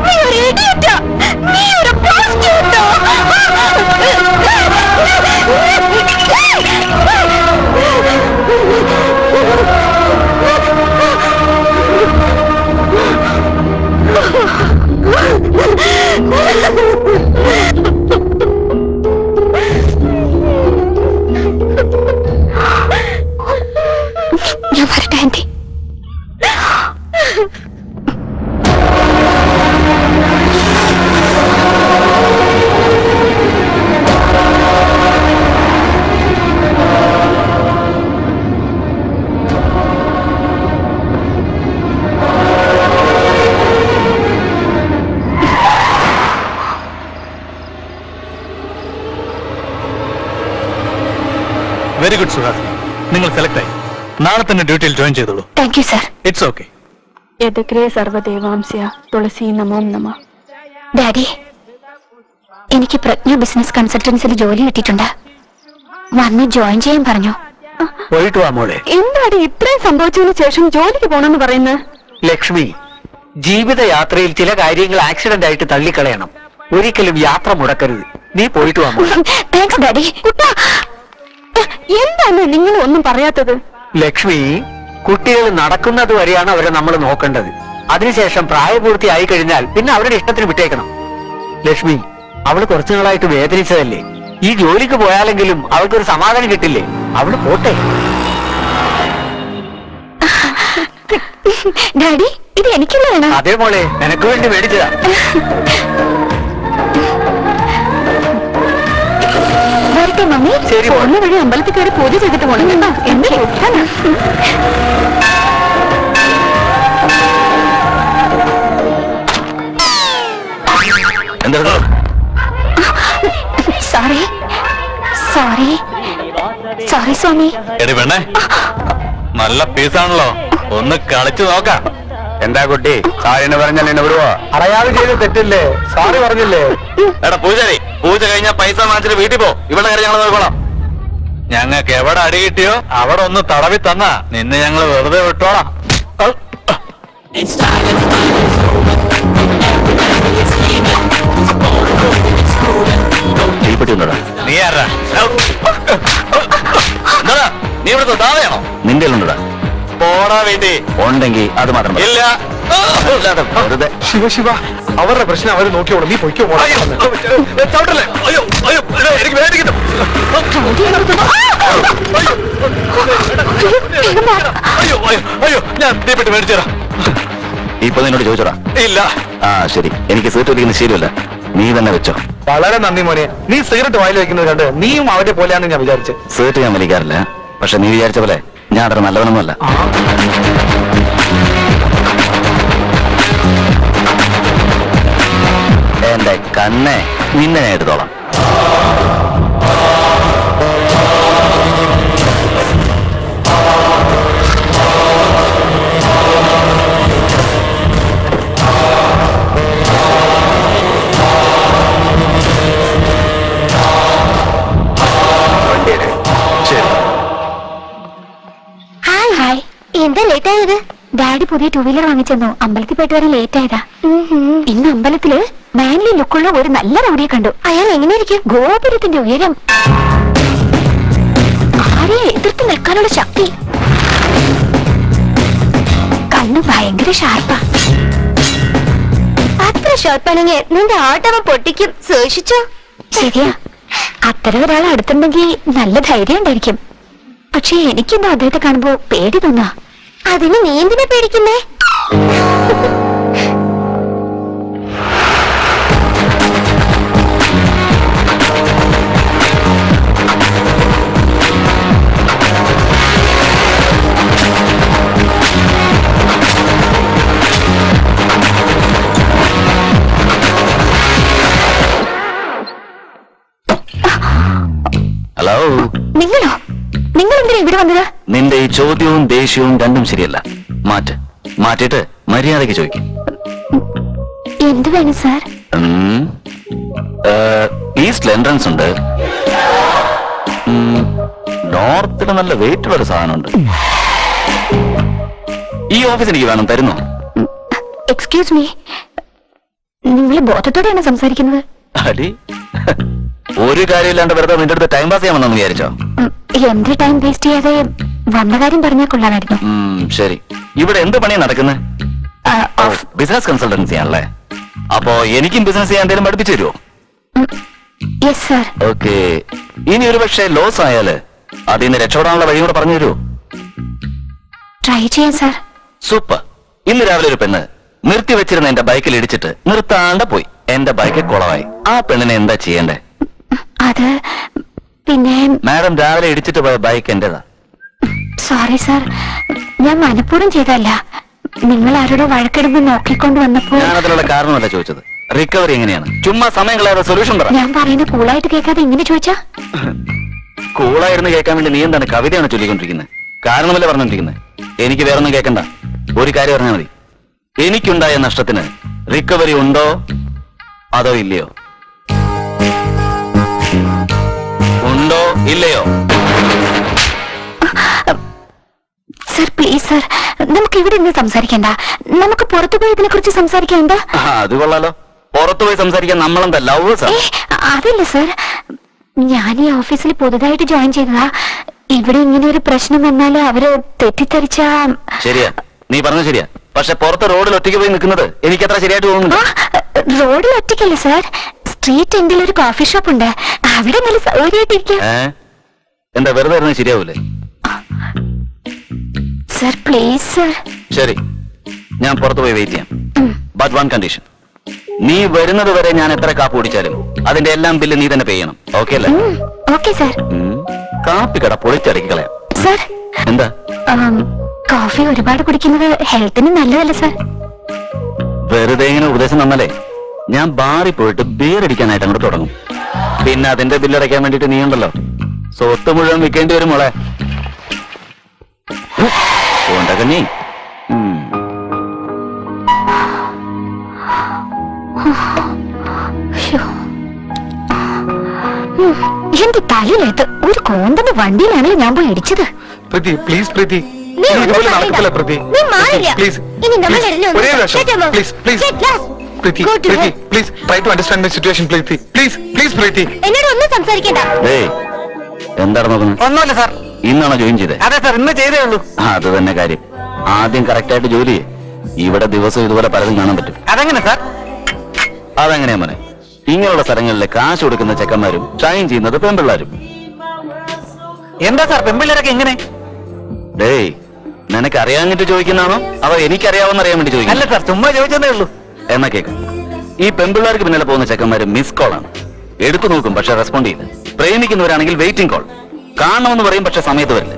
നീ ഒരു ഇഡിയറ്റാ, നീ ഒരു പ്രോസ്റ്റിറ്റ്യൂട്ടാ. ഞാൻ വരട്ടെ ആന്റി. വെരി ഗുഡ് സുഹാസിനി, നിങ്ങൾ സെലക്ട് ആയി. നാളെ തന്നെ ഡ്യൂട്ടിയിൽ ജോയിൻ ചെയ്തോളൂ. Thank you sir. It's okay. യദഗ്രേ സർവദേവാംസ്യ തുളസി നമോ നമ. ഡാഡി, എനിക്ക് പ്രജ്ഞ ബിസിനസ് കൺസൾട്ടൻസിൽ ജോലി കിട്ടിയിട്ടുണ്ട്. വന്ന് ജോയിൻ ചെയ്യാൻ പറഞ്ഞു. പോയിട്ട് വാ മോളെ. എന്താണ് ഇത്രയും സംഭവിച്ചതിന് ശേഷം ജോലിക്ക് പോണെന്ന് പറയുന്നത്? ലക്ഷ്മി, ജീവിതയാത്രയിൽ ചില കാര്യങ്ങൾ ആക്സിഡന്റ് ആയിട്ട് തള്ളിക്കളയണം. ഒരിക്കലും യാത്ര മുടക്കരുത്. നീ പോയിട്ട് വാ മോളെ. Thanks daddy. എന്താണ് നിങ്ങൾ ഒന്നും പറയാത്തത്? ലക്ഷ്മി, കുട്ടികൾ നടക്കുന്നത് വരെയാണ് അവരെ നമ്മൾ നോക്കേണ്ടത്. അതിനുശേഷം പ്രായപൂർത്തിയായി കഴിഞ്ഞാൽ പിന്നെ അവരുടെ ഇഷ്ടത്തിന് വിട്ടേക്കണം. ലക്ഷ്മി, അവള് കുറച്ചു നാളായിട്ട് വേദനിച്ചതല്ലേ. ഈ ജോലിക്ക് പോയാലെങ്കിലും അവൾക്കൊരു സമാധാനം കിട്ടില്ലേ? അവള് പോട്ടെ. ഡാഡി, ഇത് എനിക്കുള്ളതാണ്. അതേ മോളെ, നിനക്ക് വേണ്ടി മേടിച്ചതാ. വരട്ടെ മമ്മി. ശരി, പോകുന്ന വഴി അമ്പലത്തിൽ കയറി പൂജ ചെയ്തിട്ട് പോകണം കേട്ടോ. എന്ത് എന്താ? സോറി സോറി സോറി സ്വാമി. എടി പെണ്ണേ, നല്ല പീസാണല്ലോ, ഒന്ന് കളിച്ചു നോക്കാം. എന്താ കുട്ടി സാറിന് പറഞ്ഞാൽ എന്നെ വിടുവോ? അറിയാതെ ചെയ്ത് തെറ്റില്ലേ? സാറി പറഞ്ഞില്ലേ? എടാ പൂജാരി, പൂജ കഴിഞ്ഞാൽ പൈസ വാങ്ങിച്ചിട്ട് വീട്ടിൽ പോ. ഇവിടെ കാര്യം ഞങ്ങൾ നോക്കണം. ഞങ്ങൾക്ക് എവിടെ അടി കിട്ടിയോ അവിടെ ഒന്ന് തടവി തന്നാ നിന്നെ ഞങ്ങൾ വെറുതെ വിട്ടോളാം. നീ ആരാ? എന്താടാ നീ ഇവിടുത്തെ ദാവയാണോ? നിന്റെ ഉണ്ടടാ. പോടാ വീട്ടി. ഉണ്ടെങ്കിൽ അത് മാത്രം മതി. ഇല്ല. വെറുതെ ശിവ ശിവ, അവരുടെ പ്രശ്നം അവര് നോക്കിയോളൂ. നീ പൊയ്ക്കോ. ചവിട്ടല്ലേ? അയ്യോ അയ്യോ, എനിക്ക് വേദിക്കുന്നു. അയ്യോ അയ്യോ അയ്യോ, ഞാൻ ദീപെട്ട് മേടിച്ചേരാം. ഇപ്പൊ നിന്നോട് ചോദിച്ചോടാ. ഇല്ല. ആ ശരി, എനിക്ക് സീറ്റ് വലിക്കുന്ന ശീലമല്ല, നീ തന്നെ വെച്ചോ. വളരെ നന്ദി മോനെ. നീ സിഗരറ്റ് വായിൽ വെക്കുന്നത് കണ്ട് നീയും അവരെ പോലെയാണെന്ന് ഞാൻ വിചാരിച്ചു. സീറ്റ് ഞാൻ വലിക്കാറില്ല, പക്ഷെ നീ വിചാരിച്ച പോലെ ഞാൻ അത്ര നല്ലവനൊന്നുമല്ല. എന്റെ കണ്ണെ, നിന്നെ ഞാൻ എടുത്തോളാം. ഹായ് ഹായ്, എന്താ ലേറ്റ് ആയത്? ഡാഡി പുതിയ ടൂ വീലർ വാങ്ങിച്ചെന്നു. അമ്പലത്തിൽ പോയിട്ട് വരാൻ ലേറ്റ് ആയതാ. ഇന്ന് അമ്പലത്തില് മാൻലി ലുക്കുള്ള ഒരു നല്ല റൗഡിയെ കണ്ടു. അയാൾ എങ്ങനെയിരിക്കും? ഗോപുരത്തിന്റെ ഉയരം, ആരെയെ എതിർത്ത് നിൽക്കാനുള്ള ശക്തി, കണ്ണു ഭയങ്കര ഷാർപ്പാ. അത്ര ഷോർപ്പാണെങ്കിൽ നിന്റെ ആട്ടവ പൊട്ടിക്കും. സൂക്ഷിച്ചോ. ശരിയാ, അത്തരം ഒരാൾ അടുത്തുണ്ടെങ്കിൽ നല്ല ധൈര്യം ഉണ്ടായിരിക്കും. പക്ഷെ എനിക്കെന്തോ അദ്ദേഹത്തെ കാണുമ്പോ പേടി തോന്നാ. അതിന് നീ എന്തിനാ പേടിക്കുന്നേ? ഹലോ, നിങ്ങളോ? നിങ്ങൾ എന്തിനാ ഇവിടെ വന്നത്? നിന്റെ ഈ ചോദ്യവും ദേഷ്യവും രണ്ടും ശരിയല്ല. മാറ്റിട്ട് മര്യാദയ്ക്ക് ചോദിക്കും. എന്ത് വേണം സാർ? ഈസ്റ്റിൽ എൻട്രൻസ് ഉണ്ട്, നോർത്തിൽ നല്ല വെയിറ്റ് ഉള്ള സാധനമുണ്ട്. ഈ ഓഫീസ് എനിക്ക് വേണം, തരുന്നോ? എക്സ്ക്യൂസ് മീ, നിങ്ങൾ ബോധത്തോടെയാണ് സംസാരിക്കുന്നത്? അടി, ഒരു കാര്യമില്ലാണ്ട് വെറുതെ നിന്റെ അടുത്ത് ടൈം പാസ് ചെയ്യാമെന്നു വിചാരിച്ചോ? എന്റെ ടൈം വേസ്റ്റ് ചെയ്യാതെ വന്ന കാര്യം പറഞ്ഞാൽ കൊള്ളാമായിരുന്നു. ശരി, ഇവിടെ എന്ത് പണിയാണ് നടക്കുന്നത്? ബിസിനസ് കൺസൾട്ടൻസി ആണല്ലേ? അപ്പോ എനിക്കും ബിസിനസ് ചെയ്യാൻ എന്തെങ്കിലും പഠിപ്പിച്ചു തരുമോ? Yes sir. ഓക്കെ, ഇനി ഒരു പക്ഷേ ലോസ് ആയാല് അതിൽ നിന്ന് രക്ഷപ്പെടാനുള്ള വഴി കൂടെ പറഞ്ഞു തരുമോ? ട്രൈ ചെയ്യാം സാർ. സൂപ്പർ. ഇന്ന് രാവിലെ ഒരു പെണ്ണ് നിർത്തി വെച്ചിരുന്ന എന്റെ ബൈക്കിൽ ഇടിച്ചിട്ട് നിർത്താണ്ട് പോയി. എന്റെ ബൈക്ക് കുളമായി. ആ പെണ്ണിനെ എന്താ ചെയ്യണ്ടേ? അത് പിന്നെ മാഡം, രാവിലെ ഇടിച്ചിട്ട് പോയ ബൈക്ക് എന്റേതാ. സോറി സാർ, ഞാൻ മനഃപൂർവ്വം ചെയ്തല്ല. നിങ്ങൾ ആരോടോ വഴക്കിടുമ്പോ നോക്കിക്കൊണ്ട് വന്നപ്പോ ഞാൻ അതിനുള്ള കാരണമല്ല ചോദിച്ചത്. റിക്കവറി എങ്ങനെയാണ്? ചുമ്മാ സമയം കളയാതെ സൊല്യൂഷൻ പറ. ഞാൻ പറയുന്നത് കൂളായിട്ട് കേൾക്കാതെ ഇങ്ങനെ ചോദിച്ചാ? കൂളായിരുന്നു കേൾക്കാൻ വേണ്ടി നീ എന്താണ് കവിതയാണ് ചൊല്ലിക്കൊണ്ടിരിക്കുന്നത്? കാരണമല്ലേ പറഞ്ഞോണ്ടിരിക്കുന്നത്? എനിക്ക് വേറൊന്നും കേൾക്കണ്ട, ഒരു കാര്യം പറഞ്ഞാൽ മതി. എനിക്കുണ്ടായ നഷ്ടത്തിന് റിക്കവറി ഉണ്ടോ അതോ ഇല്ലയോ? ഉണ്ടോ ഇല്ലയോ? സർ പ്ലീസ് സർ, നമുക്ക് ഇവിടെ നിന്ന് സംസാരിക്കണ്ട. നമുക്ക് പുറത്തു പോയി ഇതിനെ കുറിച്ച് സംസാരിക്കാൻ. എന്താ? അത് കൊള്ളാലോ. പുറത്തു പോയി സംസാരിക്കാൻ നമ്മളെന്താ ലവേഴ്സാ? അതല്ല സർ, ഞാൻ ഈ ഓഫീസിൽ പുതുതായിട്ട് ജോയിൻ ചെയ്തതാ. ഇവിടെ ഇങ്ങനെ ഒരു പ്രശ്നം വന്നാല് അവര് തെറ്റിദ്ധരിച്ച. ശരിയാ, നീ പറഞ്ഞ ശരിയാ. പക്ഷെ പുറത്ത് റോഡിൽ ഒറ്റയ്ക്ക് പോയി നിൽക്കുന്നത് എനിക്ക് അത്ര ശരിയായിട്ട് തോന്നുന്നു. റോഡിൽ ഒറ്റയ്ക്കല്ല സർ, സ്ട്രീറ്റ് എൻഡിൽ ഒരു കോഫി ഷോപ്പ് ഉണ്ട്. അവിടെ നല്ല സൗകര്യമായിട്ടിരിക്കാം. എന്താ വെറുതെ ഇരുന്ന് ശരിയാവൂലേ? Sir please sir. ശരി, ഞാൻ പുറത്തു പോയി വെയിറ്റ് ചെയ്യാം. ബട്ട് വൺ കണ്ടീഷൻ, നീ വരുന്നത് വരെ ഞാൻ എത്ര കാപ്പ് കുടിച്ചാലും അതിന്റെ എല്ലാം ബില്ല് നീ തന്നെ പേ ചെയ്യണം. ഓക്കെ അല്ലേ? Okay sir. കാപ്പി കട പൊളിച്ചടക്കി കളയാം. സർ, എന്താ? കോഫി ഒരുപാട് കുടിക്കുന്നത് ഹെൽത്തിന് നല്ലതല്ല സർ. വെറുതെ ഇങ്ങനെ ഉപദേശം തന്നല്ലേ. ഞാൻ ബാറിൽ പോയിട്ട് ബിയർ അടിക്കാനായിട്ട് അങ്ങോട്ട് തുടങ്ങും. പിന്നെ അതിന്റെ ബില്ലടയ്ക്കാൻ വേണ്ടിട്ട് നീ ഉണ്ടല്ലോ, സ്വത്ത് മുഴുവൻ വിൽക്കേണ്ടി വരും മോളെ. നീ ശ്ശോ. എന്റെ തലയിലേത്ത് ഒരു കോന്തന്റെ വണ്ടിയിലാണല്ലോ ഞാൻ പോയി ഇടിച്ചത്. പ്രീതി പ്ലീസ് പ്രീതി നീ ഒന്നും ഇതുപോലെ പറയണ്ട. നടക്കില്ല പ്രീതി നീ മാറില്ല. പ്ലീസ് ഇനി നമ്മൾ രണ്ടിനും ഒരേ ഒന്ന് വേഷം shut up. Please please Shut up. Preethi Go to Preethi hell. Please try to understand my situation Preethi please please Preethi എന്നോട് ഒന്നും സംസാരിക്കണ്ട. ഏയ് എന്താണ് നോക്കുന്നത്? ഒന്നുമില്ല സാർ. ഇന്നാണോ ജോയിൻ ചെയ്തേ? അതെ സാർ, ഇന്ന് ചെയ്തേ ഉള്ളൂ. അത് തന്നെ കാര്യം. ആദ്യം കറക്റ്റ് ആയിട്ട് ജോലി ചെയ്യ്. ഇവിടെ ദിവസം ഇതുപോലെ പലതും കാണാൻ പറ്റും. അതെങ്ങനെ സാർ? അതെങ്ങനെയാ മോനെ? ഇങ്ങനെയുള്ള സ്ഥലങ്ങളിലെ കാശ് കൊടുക്കുന്ന ചെക്കന്മാരും ഷൈൻ ചെയ്യുന്നത് പെൺപിള്ളാരും. എന്താ സാർ പെമ്പിള്ളേരൊക്കെ എങ്ങനെ? ഡേയ്, നിനക്ക് അറിയാഞ്ഞിട്ട് ചോദിക്കുന്നതാണോ അവർ എനിക്കറിയാവുന്ന അറിയാൻ വേണ്ടി അല്ല ചോദിക്കുന്നു? സാർ, ചുമ്മാ ചോദിച്ചതേ ഉള്ളൂ. എന്നാ കേക്ക്. ഈ പെൺപിള്ളാർക്ക് പിന്നാലെ പോകുന്ന ചെക്കന്മാര് മിസ് കോൾ ആണ്. എടുത്തു നോക്കും പക്ഷെ റെസ്പോണ്ട് ചെയ്യില്ല. പ്രേമിക്കുന്നവരാണെങ്കിൽ വെയിറ്റിംഗ് കോൾ. കാണണമെന്ന് പറയും പക്ഷെ സമയത്ത് വരില്ല.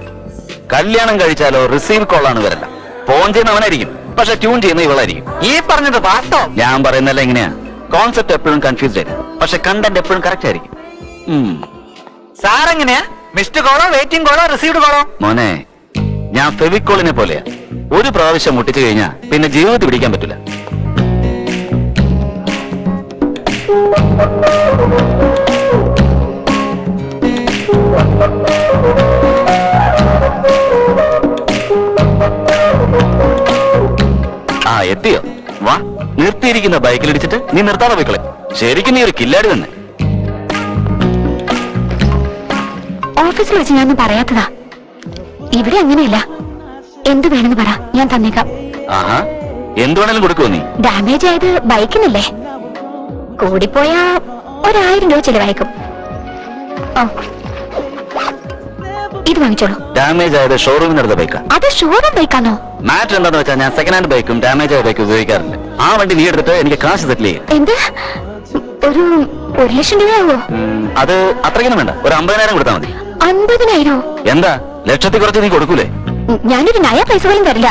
കല്യാണം കഴിച്ചാലോ റിസീവ് കോൾ ആണ് വരില്ല. ഫോൺ ചെയ്യുന്ന അവനായിരിക്കും പക്ഷെ ട്യൂൺ ചെയ്യുന്ന ഇവളായിരിക്കും. ഈ പറഞ്ഞത് വാസ്തവം. ഞാൻ പറയുന്നല്ല എങ്ങനെയാ? കോൺസെപ്റ്റ് എപ്പോഴും കൺഫ്യൂസ്ഡ് ആയിരിക്കും പക്ഷെ കണ്ടന്റ് എപ്പോഴും കറക്റ്റ് ആയിരിക്കും. സാർ എങ്ങനെയാ? മിസ്ഡ് കോളോ വെയിറ്റിംഗ് കോളോ റിസീവ്ഡ് കോളോ? മോനെ, ഞാൻ ഫെവിക്കോളിനെ പോലെയാ. ഒരു പ്രാവശ്യം മുട്ടിച്ചു കഴിഞ്ഞാൽ പിന്നെ ജീവിതത്തിൽ പിടിക്കാൻ പറ്റില്ല. ആ എത്തിയോ? വാ. നിർത്തിയിരിക്കുന്ന ബൈക്കിലിടിച്ചിട്ട് നീ നിർത്താതെ പോയിക്കളെ. ശരിക്കും നീ ഒരു കില്ലാടി തന്നെ. ഓഫീസിൽ വെച്ച് ഞാനൊന്നും പറയാത്തതാ. ഇവിടെ അങ്ങനെയല്ല. എന്ത് വേണമെന്ന് പറ, ഞാൻ തന്നേക്കാം. ആഹാ, എന്ത് വേണേലും കൊടുക്കുവോ നീ? ഡാമേജ് ആയത് ബൈക്കിനല്ലേ? കൂടിപ്പോയാ 1000 രൂപ ചെലവായിക്കും. ഓ, ഇത് വാങ്ങിച്ചോളൂ. ഡാമേജ് ആയത് ഷോറൂമിനടുത്ത ബൈക്കാ. അത് ഷോറൂം ബൈക്കാണോ? മാറ്റർ എന്താന്ന് വെച്ചാൽ ഞാൻ സെക്കൻഡ് ഹാൻഡ് ബൈക്കും ഡാമേജ് ആയ ബൈക്കും ഉപയോഗിക്കാറില്ല. ആ വണ്ടി നീ എടുത്തിട്ട് എനിക്ക് കാശ് സെറ്റിൽ ചെയ്യും. എന്ത്? ഒരു 1,00,000 രൂപയാവോ? അത് അത്രയ്ക്കൊന്നും വേണ്ട, ഒരു 50,000 കൊടുത്താൽ മതി. 50,000? എന്താ ലക്ഷത്തിൽ കുറച്ച് നീ കൊടുക്കൂലേ? ഞാനൊരു നയ പൈസ പോലും തരില്ല.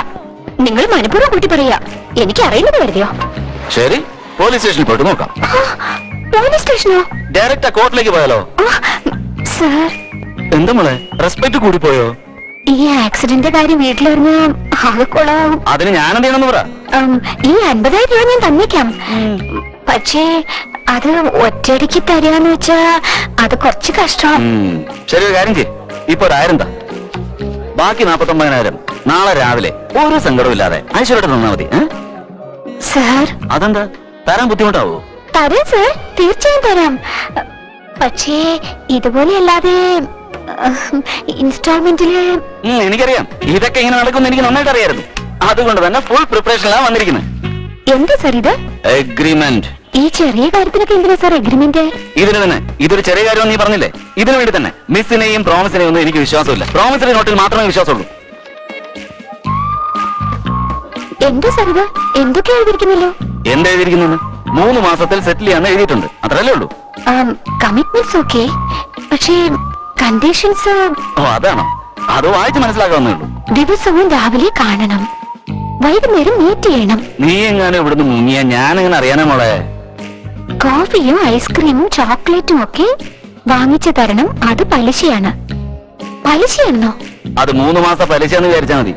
നിങ്ങൾ മനഃപൂർവ്വം കൂട്ടി പറയാ. എനിക്ക് അറിയുന്നത് കരുതിയോ? ശരി, പോലീസ് സ്റ്റേഷനിൽ പോയിട്ട് നോക്കാം. പോലീസ് സ്റ്റേഷനോ? ഡയറക്റ്റ് കോർട്ടിലേക്ക് പോയാലോ? സാർ, എന്താ മോളെ, റെസ്പെക്ട് കൂടി പോയോ? ഈ ആക്സിഡന്റ് കാര്യം വീട്ടിൽ വരുന്ന ആകെ കൊളാവും. അതിന് ഞാൻ എന്ത് ചെയ്യണമെന്ന് പറ. ഈ 50,000 രൂപ ഞാൻ തന്നേക്കാം. പക്ഷേ അത് ഒറ്റയടിക്ക് തരാന്ന് വെച്ചാ അത് കുറച്ച് കഷ്ടം. ശരി, ഒരു കാര്യം ചെയ്യ്. ഇപ്പൊ 1,000 താ. ബാക്കി 49,000 നാളെ രാവിലെ ഒരു സങ്കടവും ഇല്ലാതെ ഐശ്വര്യമായിട്ട് തന്നാ മതി. സാർ, അതെന്താ തരാൻ ബുദ്ധിമുട്ടാവോ? തരാം സാർ, തീർച്ചയായും തരാം. പക്ഷേ ഇതുപോലെ അല്ലാതെ ഇൻസ്റ്റാൾമെന്റില്. എനിക്കറിയാം ഇതൊക്കെ ഇങ്ങനെ നടക്കുമെന്ന് എനിക്ക് നന്നായിട്ട് അറിയായിരുന്നു. അതുകൊണ്ട് തന്നെ ഫുൾ പ്രിപ്പറേഷനിലാണ് വന്നിരിക്കുന്നത്. എന്താ സാർ ഇത്? എഗ്രിമെന്റ്. ഈ ചെറിയ കാര്യത്തിനൊക്കെ എന്തിനാ സാർ എഗ്രിമെന്റ്? ഇതിന് തന്നെ. ഇതൊരു ചെറിയ കാര്യം നീ പറഞ്ഞില്ലേ, ഇതിനു വേണ്ടി തന്നെ. മിസ്സിനെയും പ്രോമിസിനെയും ഒന്നും എനിക്ക് വിശ്വാസമില്ല. പ്രോമിസിന്റെ നോട്ടിൽ മാത്രമേ വിശ്വാസമുള്ളൂ. എന്താ സാർ ഇത്? എന്തൊക്കെ എഴുതിയിരിക്കുന്നല്ലോ? എന്താ എഴുതിയിരിക്കുന്നു? 3 മാസത്തിൽ സെറ്റിൽ ചെയ്യാന്ന് എഴുതിയിട്ടുണ്ട്. അത്രല്ലേ ഉള്ളൂ. കമ്മിറ്റ്മെന്റ്സ് ഓക്കെ, പക്ഷേ കണ്ടീഷൻസ്. ഓ, അതാണോ? അത് വായിച്ച് മനസ്സിലാക്കാവുന്നേ ഉള്ളൂ. ദിവസവും രാവിലെ കാണണം, വൈകുന്നേരം മീറ്റ് ചെയ്യണം. നീ എങ്ങാനും ഇവിടുന്ന് മുങ്ങിയാ ഞാനെങ്ങനെ അറിയാനാ മോളെ? കോഫിയും ഐസ്ക്രീമും ചോക്ലേറ്റും ഒക്കെ വാങ്ങിച്ചു തരണം. അത് പലിശയാണ്. പലിശയാണെന്നോ? അത് 3 മാസം പലിശന്ന് വിചാരിച്ചാ മതി.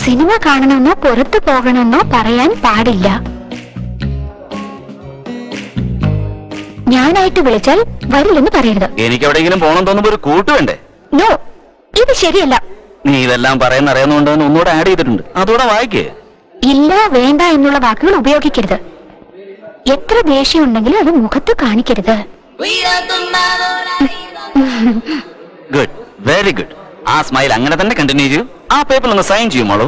സിനിമ കാണണമെന്നോ പുറത്തു പോകണമെന്നോ പറയാൻ പാടില്ല. ഞാനായിട്ട് വിളിച്ചാൽ വരില്ലെന്ന് പറയരുത്. എനിക്ക് എവിടെയെങ്കിലും പോകണം തോന്നുമ്പോ ഒരു കൂട്ട് വേണ്ടേ? നോ, ഇത് ശരിയല്ല. നീ ഇതെല്ലാം പറയുന്ന അറിയാവുന്നതുകൊണ്ട് ഒന്നുകൂടെ ആഡ് ചെയ്തിട്ടുണ്ട്. അതോടെ വായിക്കേ. ഇല്ല, വേണ്ട എന്നുള്ള വാക്കുകൾ ഉപയോഗിക്കരുത്. എത്ര ദേഷ്യം ഉണ്ടെങ്കിലും അത് മുഖത്ത് കാണിക്കരുത്. Good, very good. ആ സ്മൈൽ അങ്ങനെ തന്നെ കണ്ടിന്യൂ ചെയ്യൂ. ആ പേപ്പറിൽ ഒന്ന് സൈൻ ചെയ്യുമോളൂ.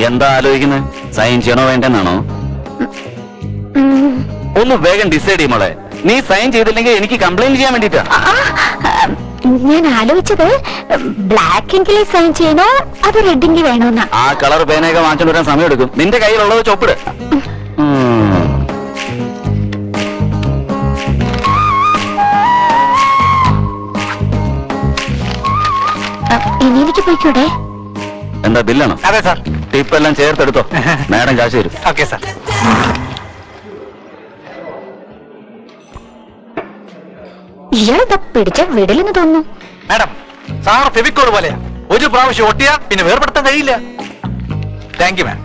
എന്താ ആലോചിക്കുന്നത്? സൈൻ ചെയ്യണോ വേണ്ടെന്നാണോ? ഒന്ന് വേഗം ഡിസൈഡ് ചെയ്യുമോളെ. നീ സൈൻ ചെയ്തില്ലെങ്കിൽ എനിക്ക് കംപ്ലൈന്റ് ചെയ്യാൻ വേണ്ടിട്ടാ. ഞാൻ ആലോചിച്ചത് ബ്ലാക്ക് സൈൻ ചെയ്യണോ അത് റെഡിങ്കി വേണോന്നാ. ആ കളർ പേനയൊക്കെ വാങ്ങിച്ചോണ്ട് വരാൻ സമയം എടുക്കും. നിന്റെ കയ്യിലുള്ളത് ചൊപ്പിട്. ഇനി എനിക്ക് പോയിക്കൂടെ? എന്താ ബില്ലാണോ? അതെ സാർ. ടിപ്പ് എല്ലാം ചേർത്തെടുത്തോ. മാഡം കാശ് തരും. Okay sir. ഇയാളെന്താ പിടിച്ച വിടലെന്ന് തോന്നുന്നു. മാഡം, സാർ ഫെവിക്കോൾ പോലെയാ. ഒരു പ്രാവശ്യം ഒട്ടിയാ പിന്നെ വേർപെടുത്താൻ കഴിയില്ല. Thank you ma'am.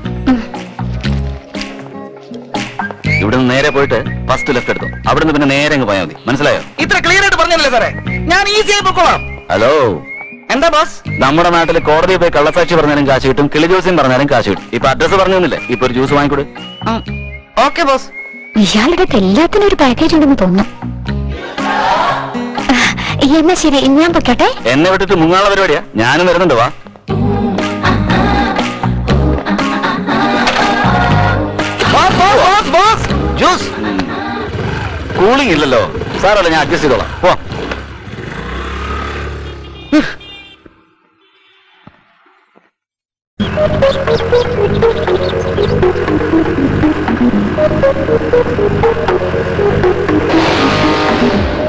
ഇവിടുന്ന് നേരെ പോയിട്ട് ഫസ്റ്റ് ലെഫ്റ്റ് എടുത്തു. അവിടുന്ന് പിന്നെ നേരെ അങ്ങ് പോയാൽ മതി. മനസ്സിലായോ? ഇത്ര ക്ലിയർ ആയിട്ട് പറഞ്ഞല്ലേ സാറേ? ഞാൻ ഈസി ആയി പൊക്കോളാം. ഹലോ, എന്താ ബോസ്? നമ്മുടെ നാട്ടിൽ കോടതിയിൽ പോയി കള്ളസാക്ഷി പറഞ്ഞാലും കാശ് കിട്ടും, കിളിജോസ്യം പറഞ്ഞാലും കാശ് കിട്ടും. ഇപ്പൊ അഡ്രസ് പറഞ്ഞൊന്നുമില്ലേ? ഇപ്പൊ ഒരു ജ്യൂസ് വാങ്ങിക്കൂടെ? Okay boss. ഇയാളുടെ എല്ലാത്തിനും ഒരു പാക്കേജ് ഉണ്ടെന്ന് തോന്നുന്നു. എന്നാ ശരി, ഞാൻ പൊക്കോട്ടെ. എന്നെ വിട്ടിട്ട് മുങ്ങാനുള്ള പരിപാടിയാ. ഞാനും വരുന്നുണ്ട്. വാ. ജ്യൂസ് കൂളിംഗ് ഇല്ലല്ലോ സാറല്ല, ഞാൻ അഡ്ജസ്റ്റ് ചെയ്തോളാം. പോ.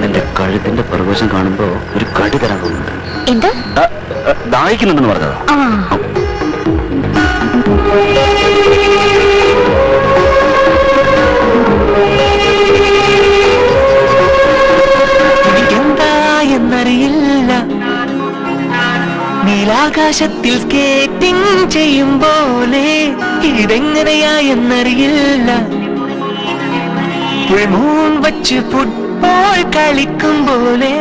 എന്റെ കഴുത്തിന്റെ പ്രകോശം കാണുമ്പോ ഒരു കടി തരാൻ തോന്നുന്നുണ്ട്. എന്ത് ദാഹിക്കുന്നുണ്ടെന്ന് പറഞ്ഞതാ. ആ എന്നറിയില്ല, നീലാകാശത്തിൽ സ്കേറ്റിംഗ് ചെയ്യും പോലെ ഇതെങ്ങനെയാ എന്നറിയില്ല, മൂൺ വച്ച് ഫുട്ബോൾ കളിക്കും പോലെ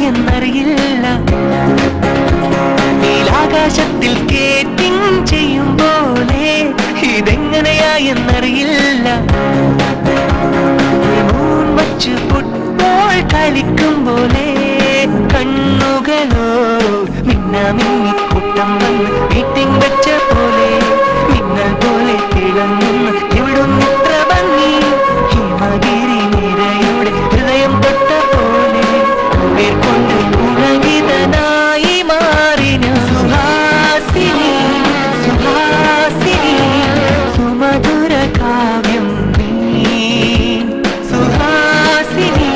എന്നറിയില്ല, നീലാകാശത്തിൽ സ്കേറ്റിംഗ് ചെയ്യും പോലെ ഇതെങ്ങനെയാ എന്നറിയില്ല, മൂൺ വച്ച് ഫുട്ബോൾ കളിക്കും പോലെ കണ്ണുകളോ മിന്നാമിന്നിക്കൂട്ടം വന്ന് മീറ്റിംഗ് വെച്ച പോലെ മിന്നൽ പോലെ തിളങ്ങുന്ന ഇവിടുന്ന് ഇത്ര ഭംഗി ഹിമഗിരി നിരയുടെ ഹൃദയം തൊട്ട പോലെ കൊണ്ട് പുളകിതനായി മാറിന സുഹാസിനി സുഹാസിനി സുമധുര കാവ്യം നീ സുഹാസിനി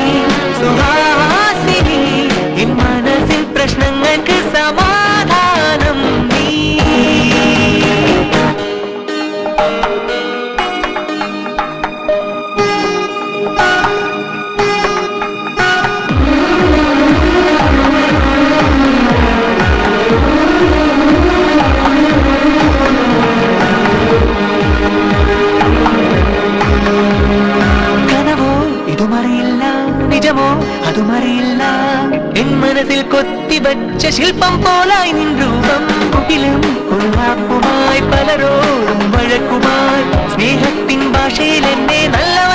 സുഹാസിനി എൻ മനസ്സിൽ പ്രശ്നങ്ങൾക്ക് സമാധാനം നീ. കനവോ ഇതുമറിയില്ല, നിജമോ അതുമറിയില്ല, എൻ മനസ്സിൽ കൊത്തിവച്ച ശില്പം പോലായി നിൻ രൂപം. കുട്ടിലും കൊള്ളാപ്പുമായി പലരോടും വഴക്കുമായി സ്നേഹത്തിൻ ഭാഷയിൽ എന്നെ നല്ലവ